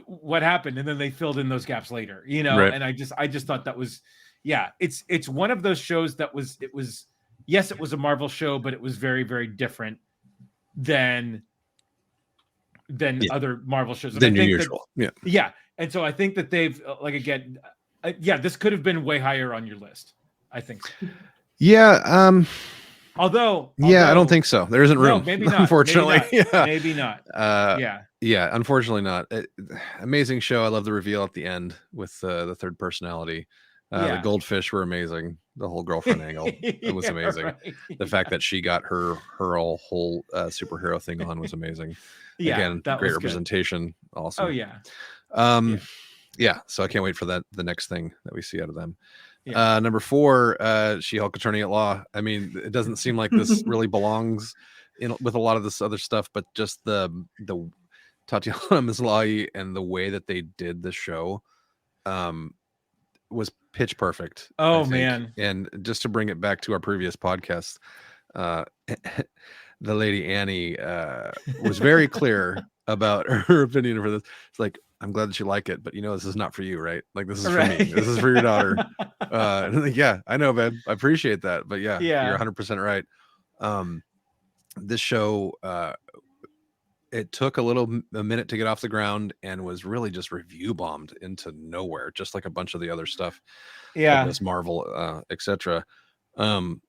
what happened, and then they filled in those gaps later, Right. And I just thought that was, yeah, it's one of those shows that was yes, it was a Marvel show, but it was very, very different than other Marvel shows. And Than I your think usual. yeah. And so I think that they've this could have been way higher on your list. I think so. Yeah. Although, Yeah, I don't think so. There isn't no, room. maybe not. Unfortunately. Maybe not. Yeah. Yeah. Yeah, unfortunately not. Amazing show. I love the reveal at the end with the third personality. The Yeah. goldfish were amazing. The whole girlfriend angle, it was Yeah, amazing. right. The fact that she got her whole superhero thing on was amazing. Yeah, Again, that great was good. representation. Awesome. Oh yeah. Um, Yeah. yeah. So I can't wait for the next thing that we see out of them. Yeah. Number 4, She-Hulk Attorney at Law. I mean, it doesn't seem like this really belongs with a lot of this other stuff, but just the Tatiana Maslany and the way that they did the show was pitch perfect. I Oh think. man. And just to bring it back to our previous podcast, the lady Annie was very clear about her opinion for this. It's like, I'm glad that you like it, but this is not for you, right? Like, this is for me. This is for your daughter. Yeah, I know, babe. I appreciate that, but yeah, you're 100% right. This show, it took a minute to get off the ground and was really just review bombed into nowhere, just like a bunch of the other stuff. Yeah. Miss Marvel, etc. And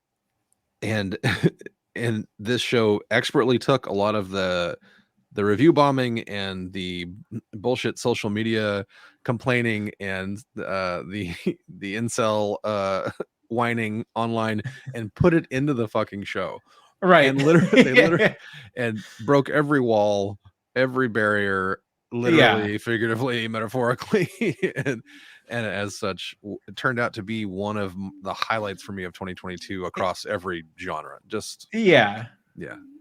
and this show expertly took a lot of the review bombing and the bullshit social media complaining and the incel whining online and put it into the fucking show. Right. And literally and broke every wall, every barrier, literally, figuratively, metaphorically, and as such, it turned out to be one of the highlights for me of 2022 across every genre. Just yeah.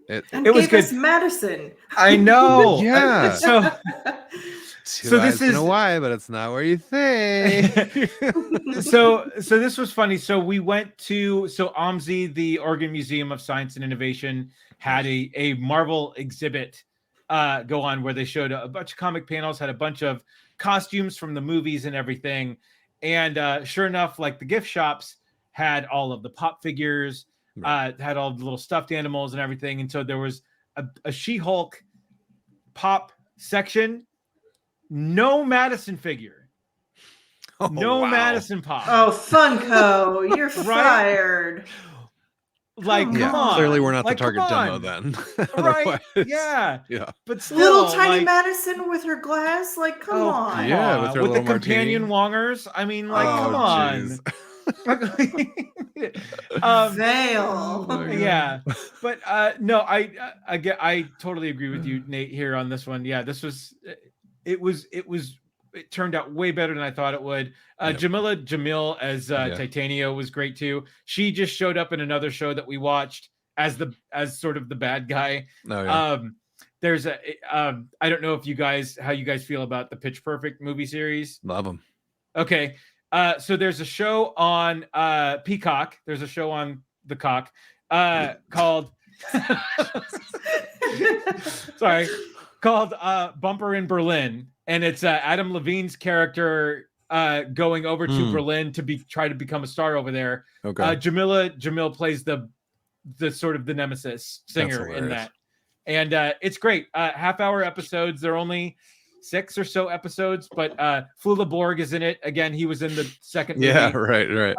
And it was gave us good. Madison. I know. Yeah. So this is why, but it's not where you think. so this was funny. So we went to OMSI, the Oregon Museum of Science and Innovation, had a Marvel exhibit go on where they showed a bunch of comic panels, had a bunch of costumes from the movies and everything. And sure enough, like the gift shops had all of the pop figures, had all the little stuffed animals and everything. And so there was a She-Hulk pop section. No Madison figure. No Madison pop. Oh, Funko, you're fired. Like, come on. Clearly we're not like, the target demo then. Right? Yeah. But still, little tiny Madison with her glass, like, come on. Yeah, with her with the little companion wongers. I mean, like, come on. Veil. Yeah, but no, I totally agree with you, Nate, here on this one. Yeah, this was it turned out way better than I thought it would. Jamila Jamil as Titania was great too. She just showed up in another show that we watched as sort of the bad guy. There's I don't know if how you guys feel about the Pitch Perfect movie series. Love them. Okay. So there's a show on Peacock. There's a show on the cock called called Bumper in Berlin, and it's Adam Levine's character going over to Berlin to try to become a star over there. Okay. Jamil plays the sort of the nemesis singer in that, and it's great. Half-hour episodes. They're only 6 or so episodes, but Flula Borg is in it again. He was in the second movie. Yeah, right.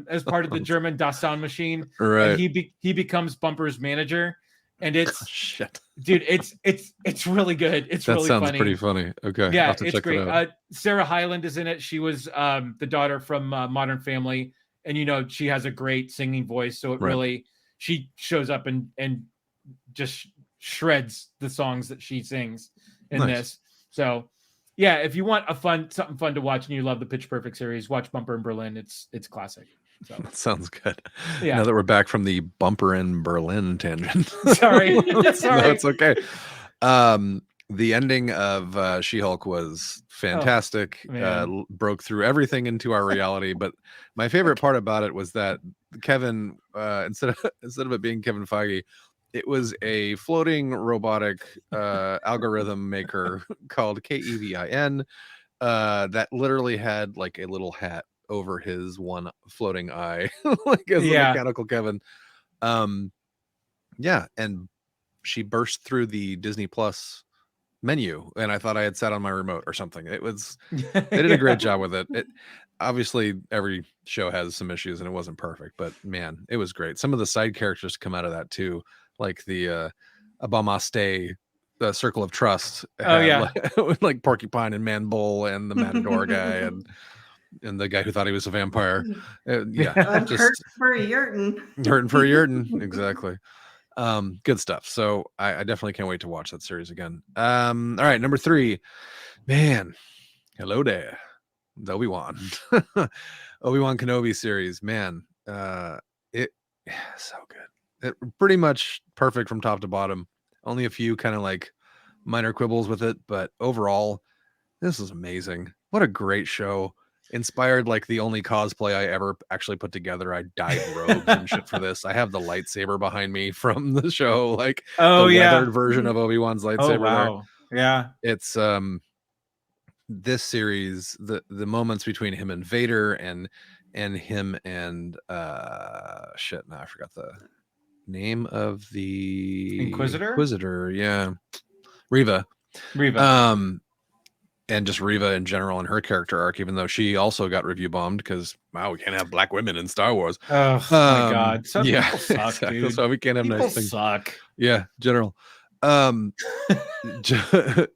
As part of the German Das Sound machine. Right. And he becomes Bumper's manager, and it's shit, dude. It's really good. It's that really sounds funny. pretty funny. Okay, yeah, I'll have to it's check great. that out. Sarah Hyland is in it. She was the daughter from Modern Family, and she has a great singing voice. So it really, she shows up and just shreds the songs that she sings in this. So, yeah, if you want something fun to watch and you love the Pitch Perfect series, watch Bumper in Berlin. It's classic. So. That sounds good. Yeah. Now that we're back from the Bumper in Berlin tangent. Sorry. No, it's okay. The ending of She-Hulk was fantastic. Broke through everything into our reality. But my favorite part about it was that Kevin, instead of it being Kevin Feige, it was a floating robotic algorithm maker called Kevin that literally had like a little hat over his one floating eye, like as a mechanical Kevin. And she burst through the Disney Plus menu, and I thought I had sat on my remote or something. It was they did a great job with it. It obviously every show has some issues, and it wasn't perfect, but man, it was great. Some of the side characters come out of that too, like the Abamaste, the Circle of Trust. Oh, yeah. like Porcupine and Man Bull and the Matador guy and the guy who thought he was a vampire. Yeah, I'm just hurt for a Yurton. hurting for a Yurton. Exactly. Good stuff. So I definitely can't wait to watch that series again. All right, number 3. Man, hello there. The Obi-Wan. Obi-Wan Kenobi series. Man, it so good. It pretty much perfect from top to bottom. Only a few kind of like minor quibbles with it, but overall, this is amazing. What a great show. Inspired like the only cosplay I ever actually put together. I dyed robes and shit for this. I have the lightsaber behind me from the show, like Oh, the yeah. weathered version of Obi-Wan's lightsaber. Oh, there. wow. Yeah. It's this series, the moments between him and Vader and him and shit, now I forgot the name of the Inquisitor, yeah. Reva. And just Reva in general and her character arc, even though she also got review bombed because wow, we can't have black women in Star Wars. Oh my god. Some yeah, people suck, exactly. dude. So we can't have People nice things. suck. Yeah, general.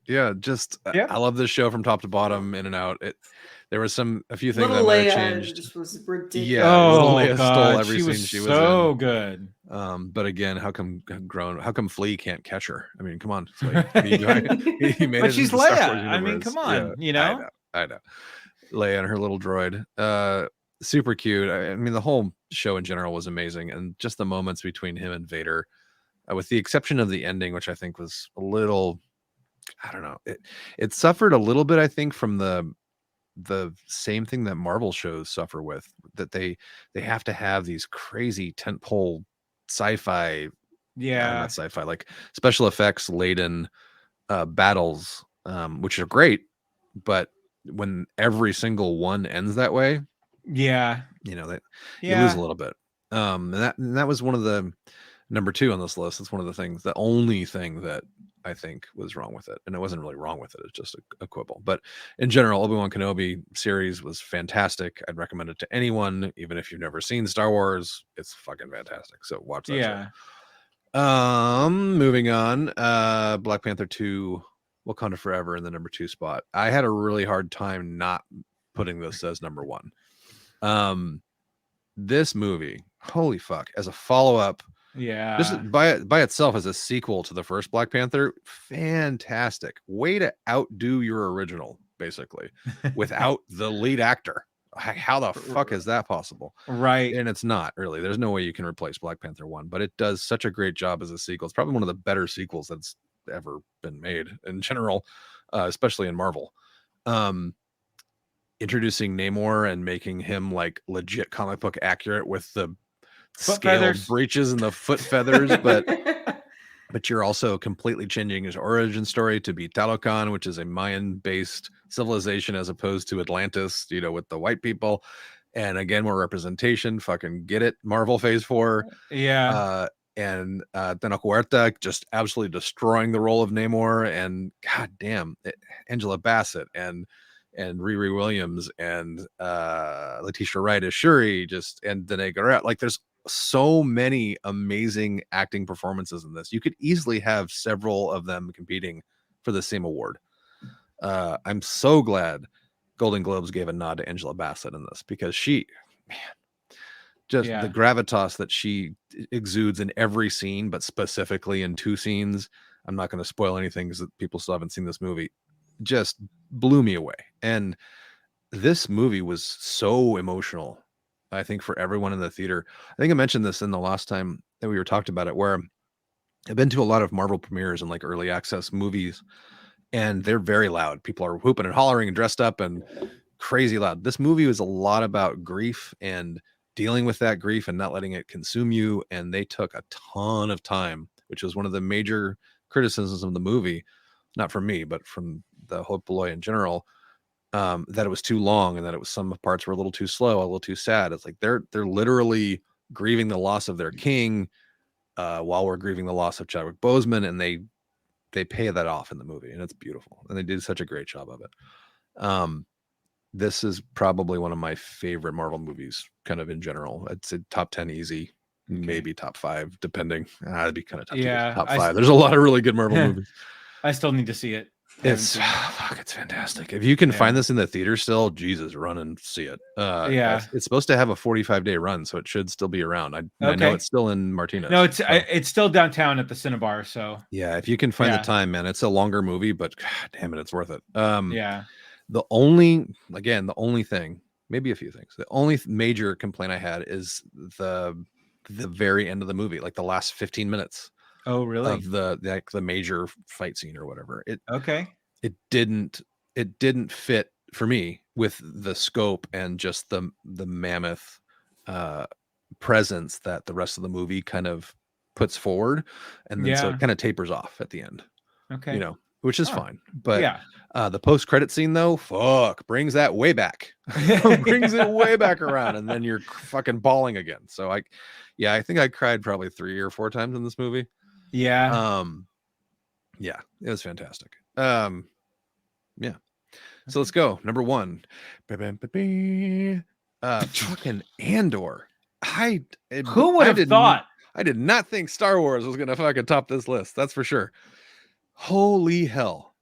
Yeah, just Yeah. I love this show from top to bottom, in and out. There was a few things Little that might have Leia changed. just was ridiculous. Yeah, little Oh Leia god, stole every she scene was she was so in. good. But again, how come Flea can't catch her? I mean, come on. It's like, he made But it she's into the Star Leia. Wars I mean, universe. come on, you I know? I know. Leia and her little droid. Super cute. I mean, the whole show in general was amazing, and just the moments between him and Vader, with the exception of the ending, which I think was a little, I don't know, it suffered a little bit, I think, from the same thing that Marvel shows suffer with, that they have to have these crazy tentpole sci-fi, Yeah. not sci-fi, like special effects laden battles, which are great, but when every single one ends that way, Yeah. you know, that you Yeah. lose a little bit. And that was one of the number 2 on this list. It's one of the things, the only thing that I think was wrong with it, and it wasn't really wrong with it. It's just a quibble. But in general, Obi-Wan Kenobi series was fantastic. I'd recommend it to anyone, even if you've never seen Star Wars. It's fucking fantastic. So watch that show. Moving on. Black Panther 2, Wakanda Forever in the number 2 spot. I had a really hard time not putting this as number 1. This movie, holy fuck, as a follow-up, Yeah. just by itself as a sequel to the first Black Panther, fantastic. Way to outdo your original, basically, without the lead actor. How the fuck is that possible? Right. And it's not really. There's no way you can replace Black Panther 1, but it does such a great job as a sequel. It's probably one of the better sequels that's ever been made in general, especially in Marvel. Introducing Namor and making him like legit comic book accurate with the Foot scaled feathers. breeches and the foot feathers, but you're also completely changing his origin story to be Talocan, which is a Mayan-based civilization as opposed to Atlantis, you know, with the white people. And again, more representation. Fucking get it, Marvel Phase 4. Yeah. And Tenoch Huerta just absolutely destroying the role of Namor, and goddamn, Angela Bassett and Riri Williams and Letitia Wright as Shuri, and Danae Garrett. Like, there's so many amazing acting performances in this. You could easily have several of them competing for the same award. I'm so glad Golden Globes gave a nod to Angela Bassett in this, because she, man, just the gravitas that she exudes in every scene, but specifically in 2 scenes. I'm not going to spoil anything because people still haven't seen this movie. Just blew me away. And this movie was so emotional, I think, for everyone in the theater. I think I mentioned this in the last time that we were talked about it, where I've been to a lot of Marvel premieres and like early access movies, and they're very loud. People are whooping and hollering and dressed up and crazy loud. This movie was a lot about grief and dealing with that grief and not letting it consume you. And they took a ton of time, which was one of the major criticisms of the movie, not from me, but from the Hope Beloy in general, that it was too long and that it was, some parts were a little too slow, a little too sad. It's like they're literally grieving the loss of their king while we're grieving the loss of Chadwick Boseman, and they they pay that off in the movie, and it's beautiful, and they did such a great job of it. This is probably one of my favorite Marvel movies, kind of in general. It's a top 10 easy, maybe top 5, depending. It'd be kind of tough to get to top 5. There's a lot of really good Marvel movies. I still need to see it. It's fantastic. If you can find this in the theater still, Jesus, run and see it. It's supposed to have a 45-day run, so it should still be around. I know it's still in Martinez. No, it's still downtown at the Cinnabar. So yeah, if you can find the time, man, it's a longer movie, but God damn it, it's worth it. The only thing, maybe a few things. The only major complaint I had is the very end of the movie, like the last 15 minutes. Oh, really? Of the major fight scene or whatever. It didn't fit for me with the scope and just the mammoth presence that the rest of the movie kind of puts forward, and then so it kind of tapers off at the end. Okay, which is fine. But the post-credit scene though, brings that way back. Brings it way back around, and then you're fucking bawling again. So I think I cried probably 3 or 4 times in this movie. Yeah. It was fantastic. So let's go. Number 1. Fucking Andor. Who would have thought? I did not think Star Wars was gonna fucking top this list. That's for sure. Holy hell.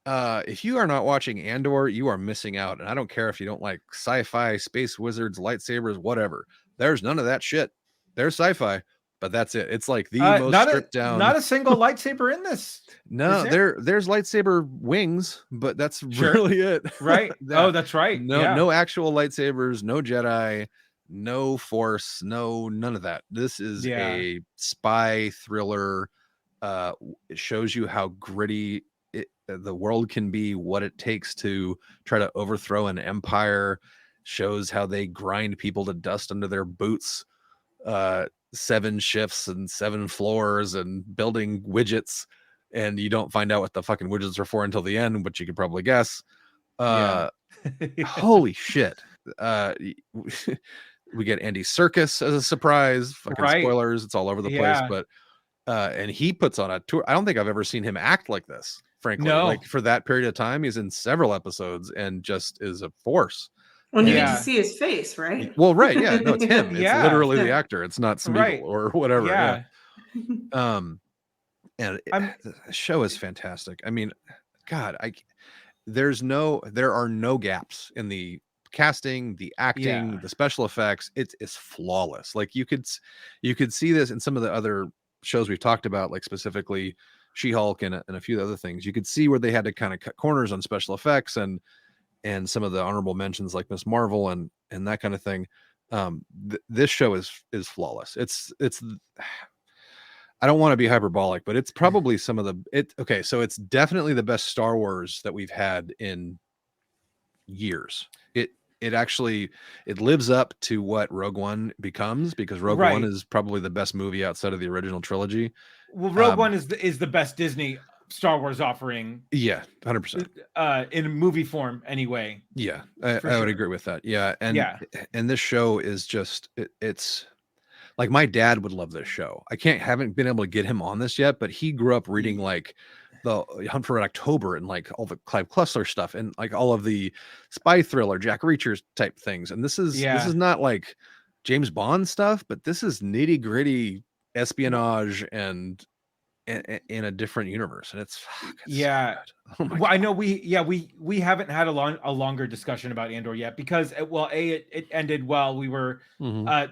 If you are not watching Andor, you are missing out. And I don't care if you don't like sci-fi, space wizards, lightsabers, whatever. There's none of that shit. There's sci-fi, but that's it. It's like the most stripped down. Not a single lightsaber in this. No, there's lightsaber wings, but that's really it. Right. That's right. No actual lightsabers, no Jedi, no Force, none of that. This is a spy thriller. It shows you how gritty the world can be, what it takes to try to overthrow an empire. Shows how they grind people to dust under their boots. 7 shifts and 7 floors and building widgets, and you don't find out what the fucking widgets are for until the end, but you could probably guess. Holy shit. We get Andy Serkis as a surprise. Fucking spoilers, it's all over the place, but and he puts on a tour. I don't think I've ever seen him act like this, frankly. No. Like for that period of time, he's in several episodes and just is a force. When you get to see his face, right? Well, right, yeah, no, it's him. It's literally the actor. It's not Smeagol or whatever. Yeah. And the show is fantastic. I mean, God, there are no gaps in the casting, the acting, the special effects. It's flawless. Like you could see this in some of the other shows we've talked about, like specifically She-Hulk and a few other things. You could see where they had to kind of cut corners on special effects and some of the honorable mentions like Ms. Marvel and that kind of thing. This show is flawless. It's I don't want to be hyperbolic, but it's probably so it's definitely the best Star Wars that we've had in years. It actually lives up to what Rogue One becomes, because Rogue One is probably the best movie outside of the original trilogy. Well, Rogue One is the best Disney Star Wars offering. Yeah, 100%. In movie form, anyway. Yeah, I would agree with that. Yeah, and this show is just it's like my dad would love this show. Haven't been able to get him on this yet, but he grew up reading like the Hunt for Red October and like all the Clive Cussler stuff and like all of the spy thriller Jack Reacher type things. And this is not like James Bond stuff, but this is nitty gritty espionage and in a different universe, and it's so well, I know we haven't had a longer discussion about Andor yet because it ended while we were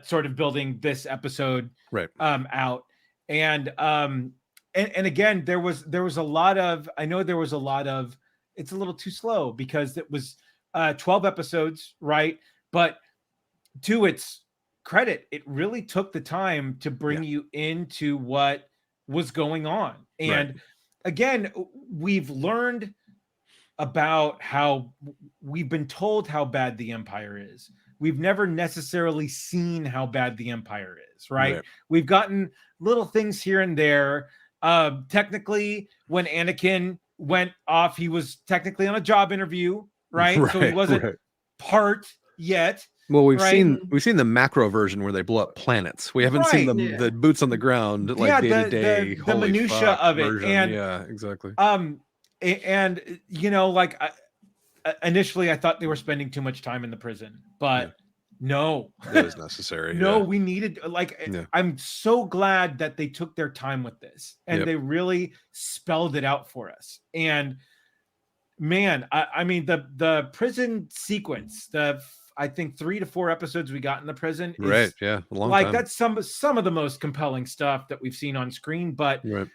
sort of building this episode out, and again there was a lot of it's a little too slow because it was 12 episodes, right? But to its credit, it really took the time to bring you into what was going on. And again, we've learned about how we've been told how bad the Empire is. We've never necessarily seen how bad the Empire is, right? We've gotten little things here and there. Technically, when Anakin went off, he was technically on a job interview, right? So he wasn't part yet. Well, we've Right. seen the macro version where they blow up planets. We haven't seen Right. Yeah. the boots on the ground, like Yeah, day to day, the minutia of it, and yeah, exactly. and you know, like initially I thought they were spending too much time in the prison, but no, That is necessary. no, yeah. we needed like Yeah. I'm so glad that they took their time with this and Yep. they really spelled it out for us. And man, I mean the prison sequence, I think 3 to 4 episodes we got in the prison is Right. Yeah. A long like time. that's some of the most compelling stuff that we've seen on screen. But Right.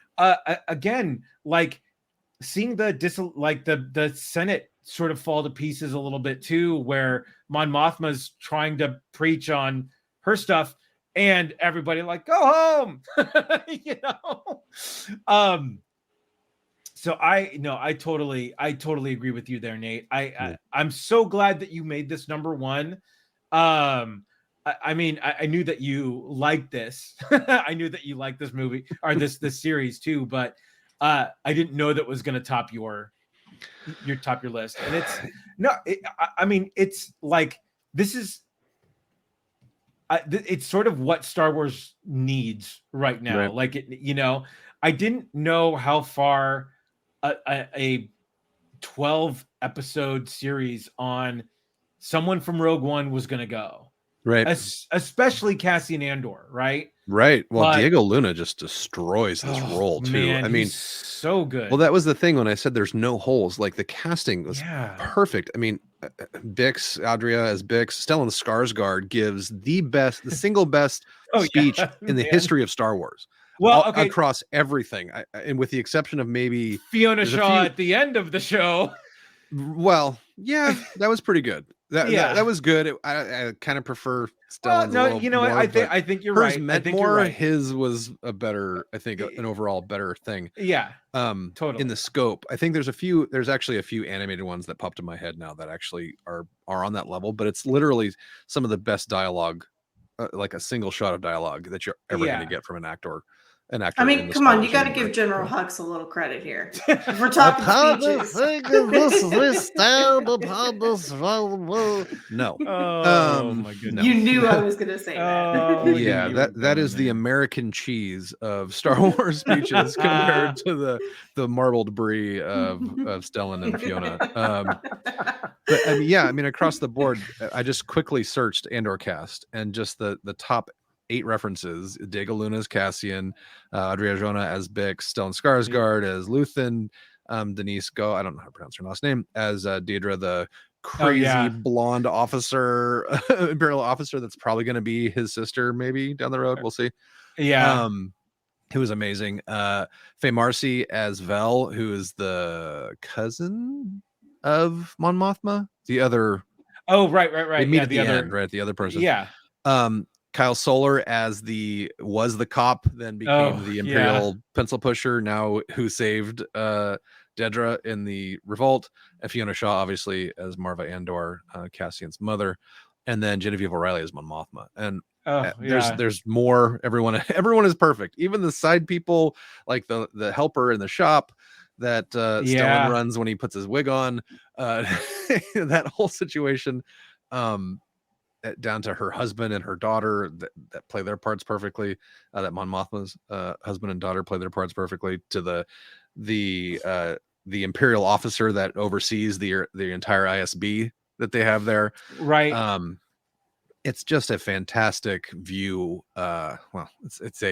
again, like seeing the Senate sort of fall to pieces a little bit too, where Mon Mothma's trying to preach on her stuff and everybody like go home, you know. So I totally agree with you there, Nate. I'm so glad that you made this number one. I mean, I knew that you liked this. I knew that you liked this movie or this series too, but I didn't know that was going to top your list. And it's I mean, it's like this is it's sort of what Star Wars needs right now. Right. Like it, you know, I didn't know how far a 12 episode series on someone from Rogue One was going to go. Right. Especially Cassian Andor, right? Right. Well, But- Diego Luna just destroys this Oh, role too. man, I mean, he's so good. well, that was the thing when I said there's no holes. Like the casting was yeah. perfect. I mean, Bix, Adria as Bix, Stellan Skarsgård gives the single best Oh, speech yeah, in the man. history of Star Wars. Well, okay. Across everything, and with the exception of maybe, Fiona there's a Shaw few- at the end of the show. well, yeah, that was pretty good. Yeah. That was good. I kind of prefer Well, Stellan's. no, you know, more, I but think you're hers right. I meant think more. you're right. His was a better, I think, an overall better thing. Yeah, In the scope. I think there's actually a few animated ones that popped in my head now that actually are on that level, but it's literally some of the best dialogue, like a single shot of dialogue that you're ever going Yeah. to get from an actor. I in mean, the come Star on, you Wars got to universe. give General Hux a little credit here. If we're talking speeches. No. Oh my goodness. no. You knew I was going to say Oh, that. Yeah, you were that is going the there. American cheese of Star Wars speeches compared to the marbled brie of Stellan and Fiona. But I mean, yeah, I mean, across the board, I just quickly searched Andor cast and just the top 8 references: Diego Luna as Cassian, Adria Arjona as Bix, Stellan Skarsgård as Luthen, Denise Go, I don't know how to pronounce her last name, as Deidre, the crazy yeah. blonde officer, imperial officer that's probably going to be his sister maybe down the road. We'll see. Yeah. Who was amazing. Faye Marcy as Vel, who is the cousin of Mon Mothma, the other. Oh, right. They meet Yeah, at the end, right? The other person. Yeah. Kyle Solar as was the cop, then became the Imperial pencil pusher, now who saved Dedra in the revolt, and Fiona Shaw obviously as Marva Andor, Cassian's mother, and then Genevieve O'Reilly as Mon Mothma. And there's more. Everyone is perfect. Even the side people, like the helper in the shop that Stellan runs when he puts his wig on, that whole situation. Down to her husband and her daughter that play their parts perfectly, that Mon Mothma's husband and daughter play their parts perfectly, to the Imperial officer that oversees the entire ISB that they have there. Right. It's just a fantastic view. Well, it's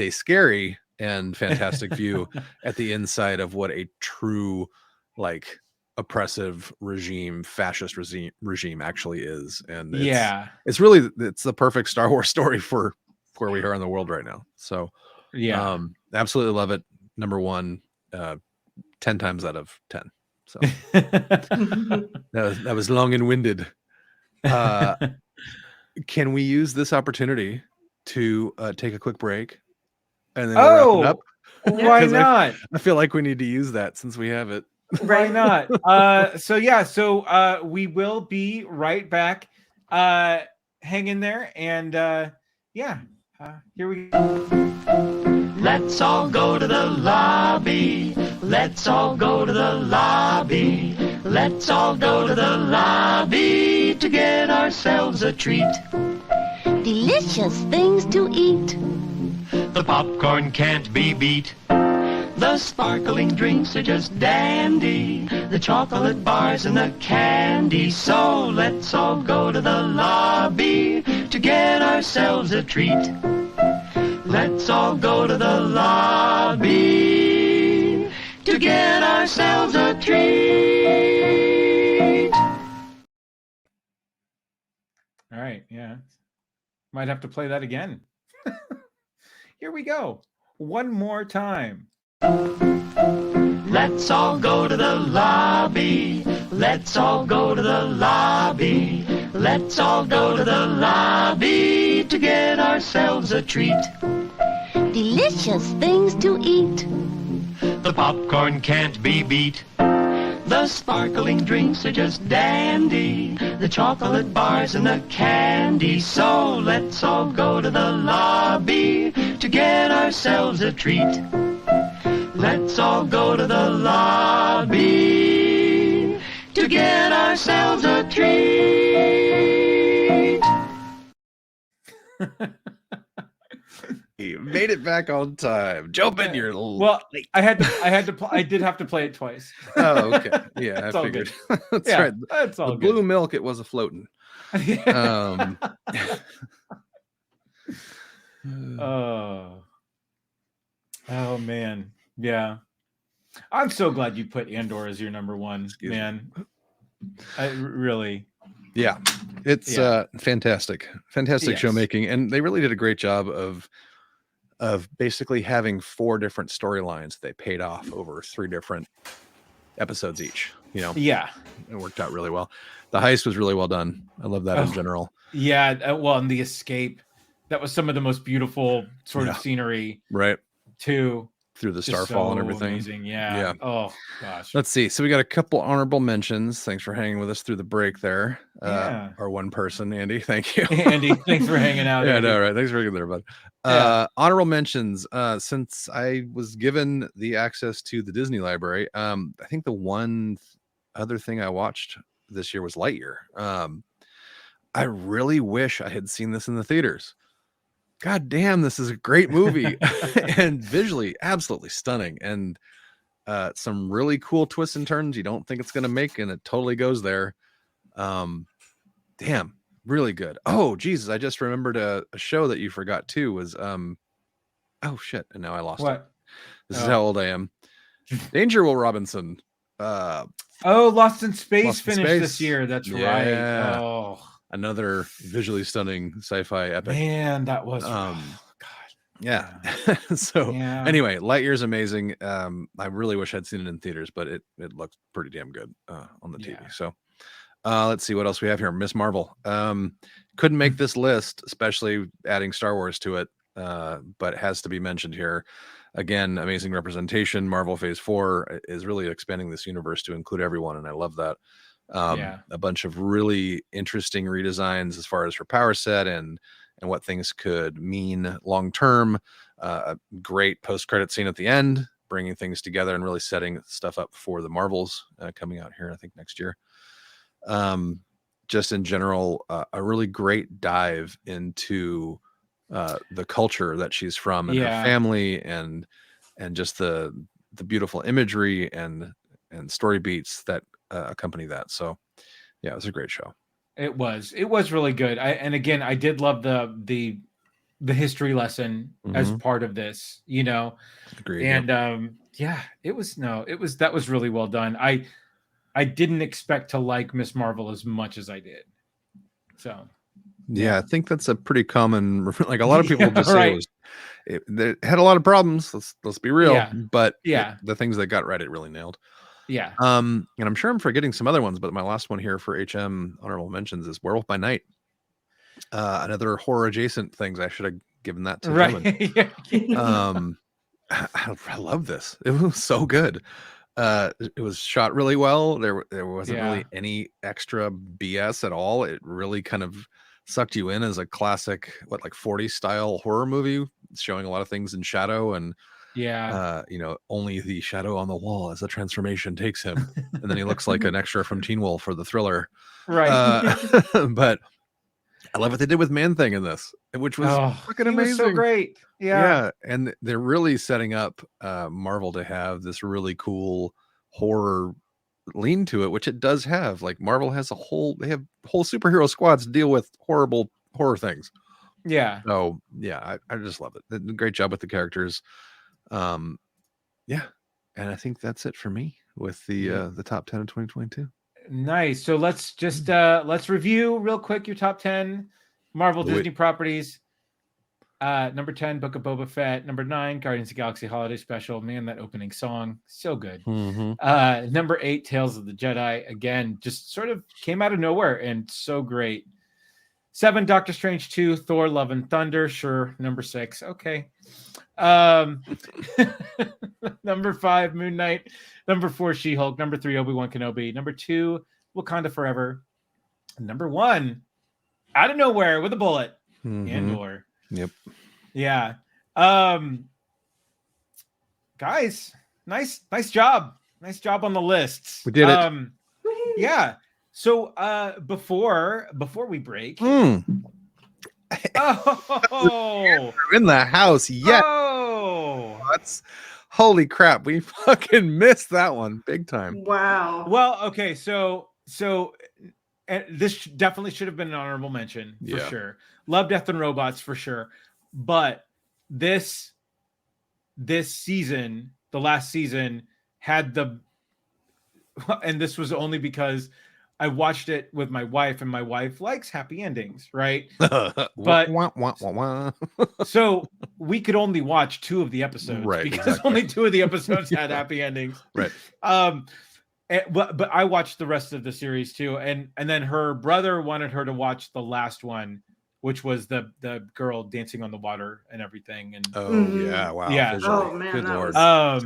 a scary and fantastic view at the inside of what a true, like, oppressive regime, fascist regime actually is. And it's really the perfect Star Wars story for where we are in the world right now. So absolutely love it. Number one, 10 times out of 10. So that was long and winded. Can we use this opportunity to take a quick break and then we'll wrap it up? Why 'Cause not? I feel like we need to use that since we have it. Why not? So we will be right back. Hang in there, and here we go. Let's all go to the lobby. Let's all go to the lobby. Let's all go to the lobby to get ourselves a treat. Delicious things to eat. The popcorn can't be beat. The sparkling drinks are just dandy. The chocolate bars and the candy. So let's all go to the lobby to get ourselves a treat. Let's all go to the lobby to get ourselves a treat. All right, yeah. Might have to play that again. Here we go. One more time. Let's all go to the lobby. Let's all go to the lobby. Let's all go to the lobby to get ourselves a treat. Delicious things to eat. The popcorn can't be beat. The sparkling drinks are just dandy. The chocolate bars and the candy. So let's all go to the lobby to get ourselves a treat. Let's all go to the lobby to get ourselves a treat. You made it back on time. Jump in your little. Well, I did have to play it twice. Oh, okay. Yeah, It's I all figured. good. That's Yeah, right. that's all The good. blue milk, it was a floating. Um, Oh man. Yeah. I'm so glad you put Andor as your number one, Excuse me. man. Really. yeah, it's Yeah. fantastic show Yes. making, and they really did a great job of basically having 4 different storylines they paid off over 3 different episodes each. You know, Yeah. it worked out really well. The heist was really well done. I love that in Oh. general. Yeah. Well, and the escape. That was some of the most beautiful sort of Yeah. scenery Right too. through the Just starfall and so everything. Amazing. Yeah. Yeah. Oh gosh. Let's see. So we got a couple honorable mentions. Thanks for hanging with us through the break there. Yeah. Our one person, Andy. Thank you. Andy, thanks for hanging out. Yeah, Andy. no, right. Thanks for being there, bud. Yeah. Honorable mentions. Since I was given the access to the Disney library, I think the one other thing I watched this year was Lightyear. I really wish I had seen this in the theaters. God damn, this is a great movie and visually absolutely stunning, and some really cool twists and turns you don't think it's going to make, and it totally goes there. Damn, really good. Oh Jesus, I just remembered a show that you forgot too was oh shit, and now I lost it. What? This is Oh. how old I am. Danger Will Robinson. Oh, Lost in Space Lost in finished Space. this year. That's Yeah. right. Oh Another visually stunning sci-fi epic. man, that was Um, God. Yeah. So Yeah. anyway, Lightyear's amazing. I really wish I'd seen it in theaters, but it looked pretty damn good on the TV. Yeah. So let's see what else we have here. Miss Marvel. Couldn't make this list, especially adding Star Wars to it, but it has to be mentioned here. Again, amazing representation. Marvel Phase 4 is really expanding this universe to include everyone, and I love that. Yeah. A bunch of really interesting redesigns as far as her power set and what things could mean long term. A great post-credit scene at the end, bringing things together and really setting stuff up for the Marvels coming out here, I think, next year. Just in general, a really great dive into the culture that she's from and Yeah. her family, and just the beautiful imagery and story beats that accompany that. So yeah, it was a great show. It was really good. And again, I did love the history lesson as part of this, you know. Agreed. And yeah, that was really well done. I didn't expect to like Miss Marvel as much as I did. So yeah, I think that's a pretty common, like a lot of people Yeah, just say right. it had a lot of problems. Let's be real. Yeah. But Yeah. the things that got right, it really nailed. yeah. And I'm sure I'm forgetting some other ones, but my last one here for HM honorable mentions is Werewolf by Night. Another horror adjacent things. I should have given that to Roman. Right. I love this. It was so good. It was shot really well. There wasn't Yeah. really any extra BS at all. It really kind of sucked you in as a classic, like 40s style horror movie, showing a lot of things in shadow and Yeah. Only the shadow on the wall as the transformation takes him, and then he looks like an extra from Teen Wolf for the Thriller. Right. But I love what they did with Man Thing in this, which was fucking he amazing. was so great. Yeah. And they're really setting up Marvel to have this really cool horror lean to it, which it does have. Like Marvel has they have whole superhero squads to deal with horrible horror things. Yeah. So yeah, I just love it. They did a great job with the characters. Yeah, and I think that's it for me with the top 10 of 2022. Nice. So let's just let's review real quick your top 10 Marvel Disney properties. Number 10, Book of Boba Fett. Number 9, Guardians of the Galaxy Holiday Special. Man, that opening song, so good. Number 8, Tales of the Jedi. Again, just sort of came out of nowhere and so great. 7, Doctor Strange 2, Thor, Love and Thunder. Sure. Number 6. Okay. Number 5, Moon Knight. Number 4, She-Hulk. Number 3, Obi-Wan Kenobi. Number 2, Wakanda Forever. Number 1, out of nowhere with a bullet, Andor. Yep. Yeah. Guys, nice job. Nice job on the lists. We did it. Yeah. So before we break. In the house, yeah. Oh. Holy crap, we fucking missed that one big time. Wow. Well, okay, so this definitely should have been an honorable mention for sure. Love, Death, and Robots for sure. But this season, the last season, had and this was only because I watched it with my wife, and my wife likes happy endings, right? But so we could only watch 2 of the episodes, right? Because only 2 of the episodes had happy endings, right? But I watched the rest of the series too, and then her brother wanted her to watch the last one, which was the girl dancing on the water and everything. And yeah, wow, yeah, oh man, good lord.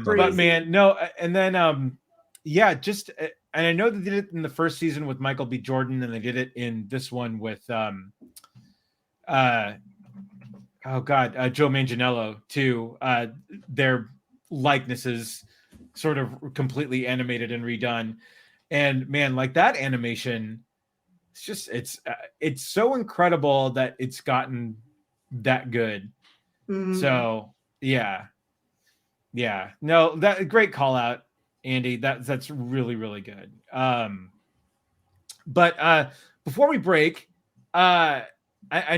But man, no, and then yeah, just and I know they did it in the first season with Michael B. Jordan, and they did it in this one with Joe Manganiello too. Their likenesses sort of completely animated and redone, and man, like that animation, it's so incredible that it's gotten that good. So yeah, no, that great call out, Andy. That's really, really good. But before we break, I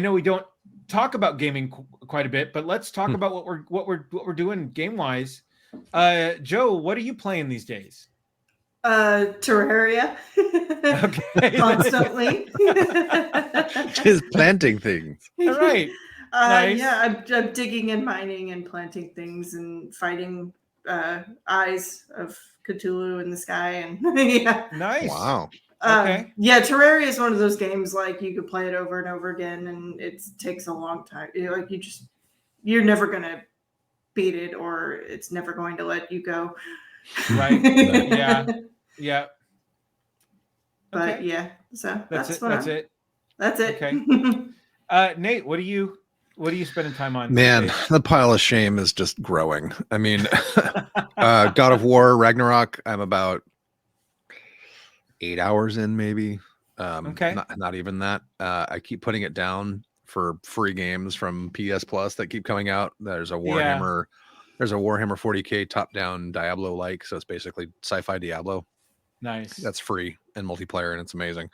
know we don't talk about gaming quite a bit, but let's talk about what we're doing game wise. Joe, what are you playing these days? Terraria. Okay. Constantly. Just planting things. All right. Nice. Yeah, I'm digging and mining and planting things and fighting eyes of Cthulhu in the sky, and yeah. Nice. Wow. Okay. Yeah, Terraria is one of those games like you could play it over and over again, and it takes a long time. You're never gonna beat it, or it's never going to let you go. Right. Yeah. But okay. yeah, so That's it. That's it. Okay. Nate, what are you spending time on? Man, the pile of shame is just growing. I mean, God of War Ragnarok, I'm about 8 hours in, maybe. Okay. Not even that. I keep putting it down for free games from PS Plus that keep coming out. There's a Warhammer. There's a Warhammer 40K top-down Diablo-like, so it's basically sci-fi Diablo. Nice. That's free and multiplayer, and it's amazing.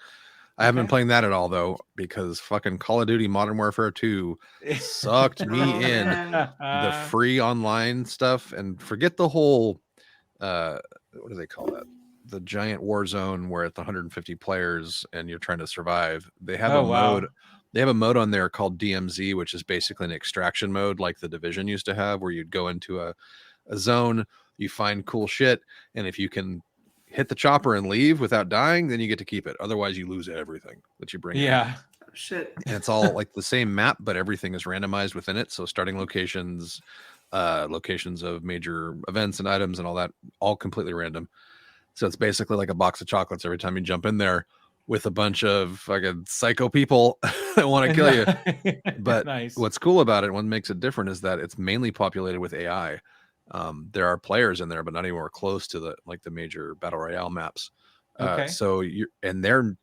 I haven't been playing that at all, though, because fucking Call of Duty Modern Warfare 2 sucked me in. The free online stuff, and forget the whole, what do they call that? The giant war zone where it's 150 players and you're trying to survive. They have mode. They have a mode on there called DMZ, which is basically an extraction mode like the Division used to have, where you'd go into a zone, you find cool shit, and if you can hit the chopper and leave without dying, then you get to keep it. Otherwise, you lose everything that you bring in. Oh, shit. And it's all like the same map, but everything is randomized within it. So starting locations, locations of major events and items and all that, all completely random. So it's basically like a box of chocolates every time you jump in there, with a bunch of fucking psycho people that want to kill you. But nice. What's cool about it, what makes it different, is that it's mainly populated with AI. There are players in there, but not anywhere close to the major battle royale maps. Okay. So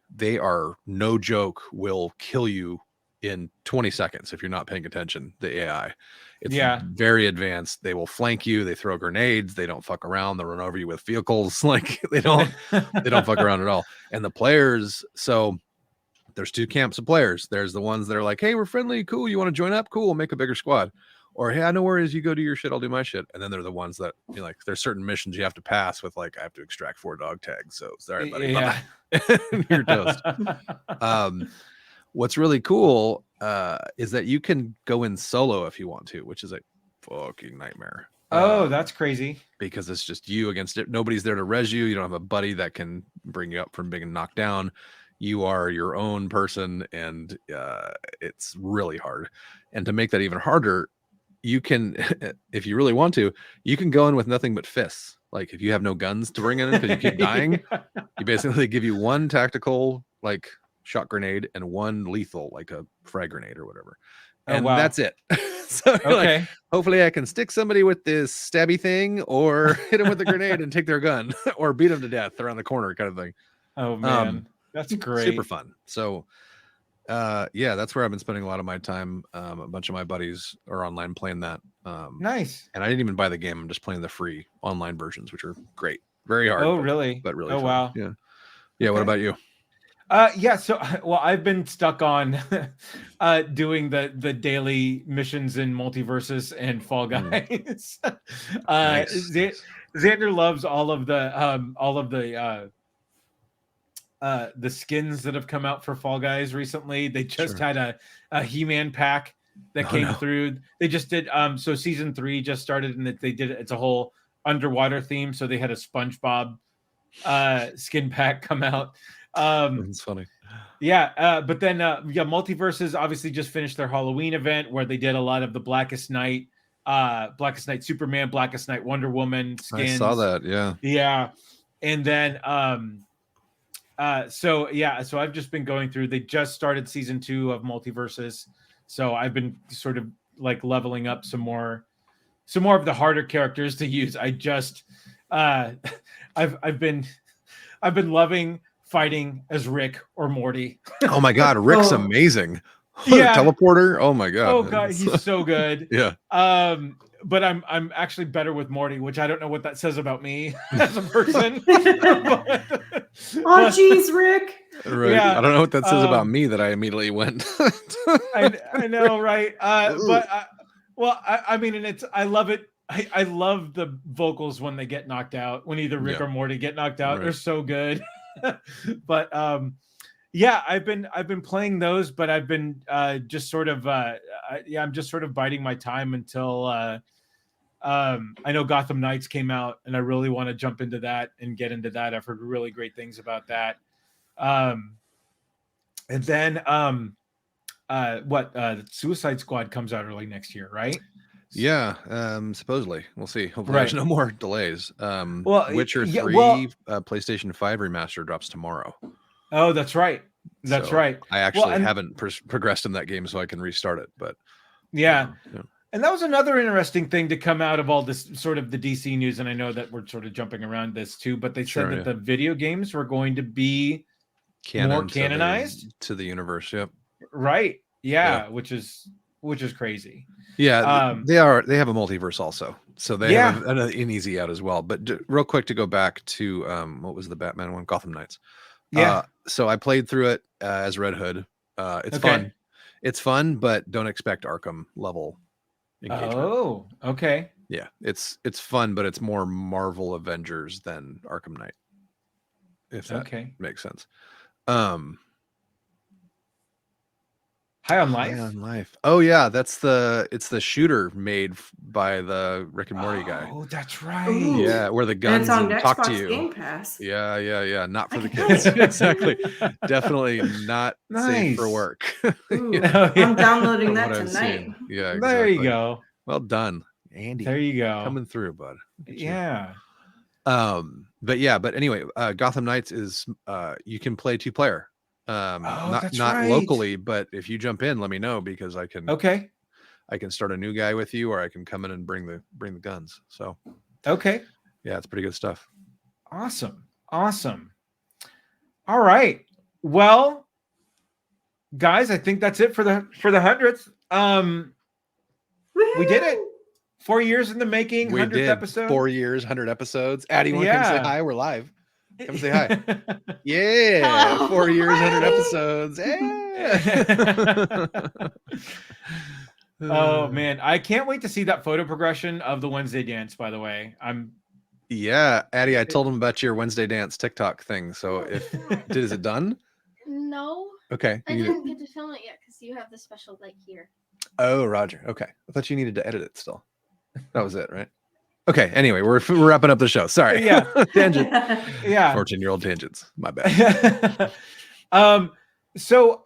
they are no joke, will kill you in 20 seconds if you're not paying attention. The AI, it's very advanced. They will flank you. They throw grenades. They don't fuck around. They'll run over you with vehicles. Like they don't fuck around at all. And the players, so there's two camps of players. There's the ones that are like, hey, we're friendly, cool, you want to join up, cool, we'll make a bigger squad. Or hey, no worries, you go do your shit, I'll do my shit. And then they're the ones that, you know, like, there's certain missions you have to pass with, like, I have to extract 4 dog tags, so sorry buddy, Yeah. you're toast. What's really cool is that you can go in solo if you want to, which is a fucking nightmare. Oh, that's crazy. Because it's just you against it. Nobody's there to res you. You don't have a buddy that can bring you up from being knocked down. You are your own person, and it's really hard. And to make that even harder, you can, if you really want to, you can go in with nothing but fists. Like if you have no guns to bring in because you keep dying, you basically give you one tactical like shot grenade and one lethal like a frag grenade or whatever. And that's it. So you're like, hopefully I can stick somebody with this stabby thing or hit them with a grenade and take their gun or beat them to death around the corner kind of thing. Oh man, that's great. Super fun. So yeah, that's where I've been spending a lot of my time. A bunch of my buddies are online playing that. Nice. And I didn't even buy the game. I'm just playing the free online versions, which are great. Very hard. Oh, really? But really Oh, fun. wow. Yeah. Yeah. What about you? Yeah, so well, I've been stuck on doing the daily missions in Multiverses and Fall Guys. Nice. Xander loves all of the skins that have come out for Fall Guys recently. They just had a He-Man pack that came through. They just did so season 3 just started, and it's a whole underwater theme. So they had a SpongeBob skin pack come out. It's funny. Yeah, but then Multiverses obviously just finished their Halloween event where they did a lot of the Blackest Night Superman, Blackest Night Wonder Woman skins. I saw that. Yeah. And then so I've just been going through. They just started season 2 of Multiverses, so I've been sort of like leveling up some more of the harder characters to use. I just I've been loving fighting as Rick or Morty. Oh my god, Rick's amazing. Yeah. Teleporter. Oh my god. Oh god, he's so good. Yeah. But I'm actually better with Morty, which I don't know what that says about me as a person. Oh jeez, Rick. Right. Yeah. I don't know what that says about me that I immediately went. I know, right? I mean, and I love it. I love the vocals when they get knocked out, when either Rick or Morty get knocked out. Right. They're so good. But yeah, I've been playing those, but I've been just sort of I'm just sort of biding my time until I know Gotham Knights came out, and I really want to jump into that and get into that. I've heard really great things about that. And then Suicide Squad comes out early next year, right? Yeah, supposedly. We'll see. Hopefully there's no more delays. Witcher 3 PlayStation 5 remaster drops tomorrow. Oh, that's right. That's right. I actually haven't progressed in that game, so I can restart it. But yeah. And that was another interesting thing to come out of all this sort of the DC news. And I know that we're sort of jumping around this too, but they said that the video games were going to be more canonized to the universe. Yep. Right. Yeah. Which is crazy. Yeah. They have a multiverse also. So they have an easy out as well. But real quick to go back to what was the Batman one? Gotham Knights. Yeah. So I played through it as Red Hood. It's fun. It's fun, but don't expect Arkham level engagement. Oh, okay. Yeah, it's fun, but it's more Marvel Avengers than Arkham Knight. If that makes sense. High on Life. High on Life. Oh yeah, it's the shooter made by the Rick and Morty guy. Oh, that's right. Ooh. Yeah, where the guns talk to you. Game Pass. Yeah. Not for the kids. Exactly. Definitely not safe for work. Ooh, I'm downloading that tonight. Yeah, exactly. There you go. Well done, Andy. There you go. Coming through, bud. Yeah. But anyway, Gotham Knights is you can play 2-player. Not right. locally, but if you jump in, let me know because I can I can start a new guy with you, or I can come in and bring the guns. So Okay. yeah, it's pretty good stuff. Awesome. All right. Well, guys, I think that's it for the 100th. We did it. 4 years in the making, We 100th did episode. 4 years, 100 episodes. Addie, you want to come say Yeah. hi? We're live. Come say hi. Yeah, Hello. 4 years, 100 Hi. episodes. Yeah. Oh man, I can't wait to see that photo progression of the Wednesday dance. By the way, Yeah, Addie, I told him about your Wednesday dance TikTok thing. So is it done? No, Okay. I you need it- didn't get to film it yet because you have the special like here. Oh, Roger. Okay. I thought you needed to edit it still. That was it, right? Okay. Anyway, we're wrapping up the show. Sorry. Yeah. Tangent. yeah. 14-year-old tangents. My bad. So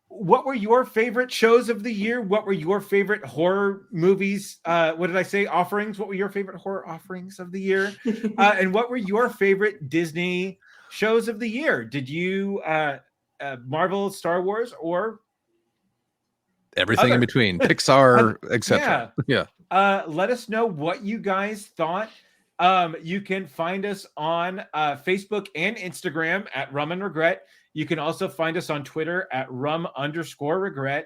what were your favorite shows of the year? What were your favorite horror movies? What did I say? Offerings. What were your favorite horror offerings of the year? And what were your favorite Disney shows of the year? Did you Marvel, Star Wars, or Everything Other. in between. Pixar, etc. Yeah. let us know what you guys thought. You can find us on Facebook and Instagram at Rum and Regret. You can also find us on Twitter at rum_regret.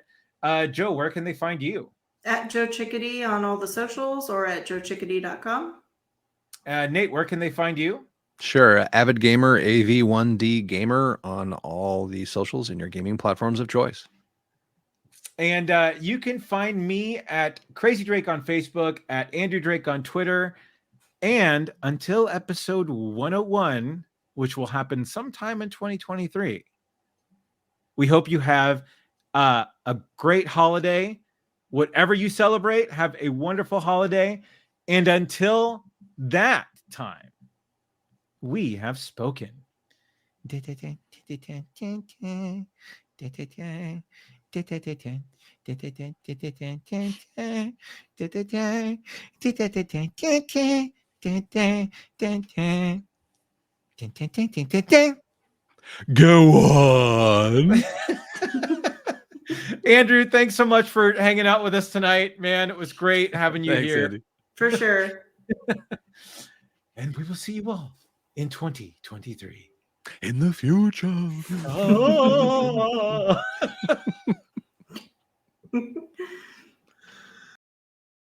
Joe, where can they find you? At Joe Chickadee on all the socials or at joechickadee.com. Nate, where can they find you? Sure. Avid Gamer, AV1D Gamer on all the socials and your gaming platforms of choice. And you can find me at Crazy Drake on Facebook, at Andrew Drake on Twitter. And until episode 101, which will happen sometime in 2023, we hope you have a great holiday. Whatever you celebrate, have a wonderful holiday. And until that time, we have spoken. Go on. Andrew, thanks so much for hanging out with us tonight, man. It was great having you Thanks, here. Andy. For sure. And we will see you all in 2023. In the future. Oh.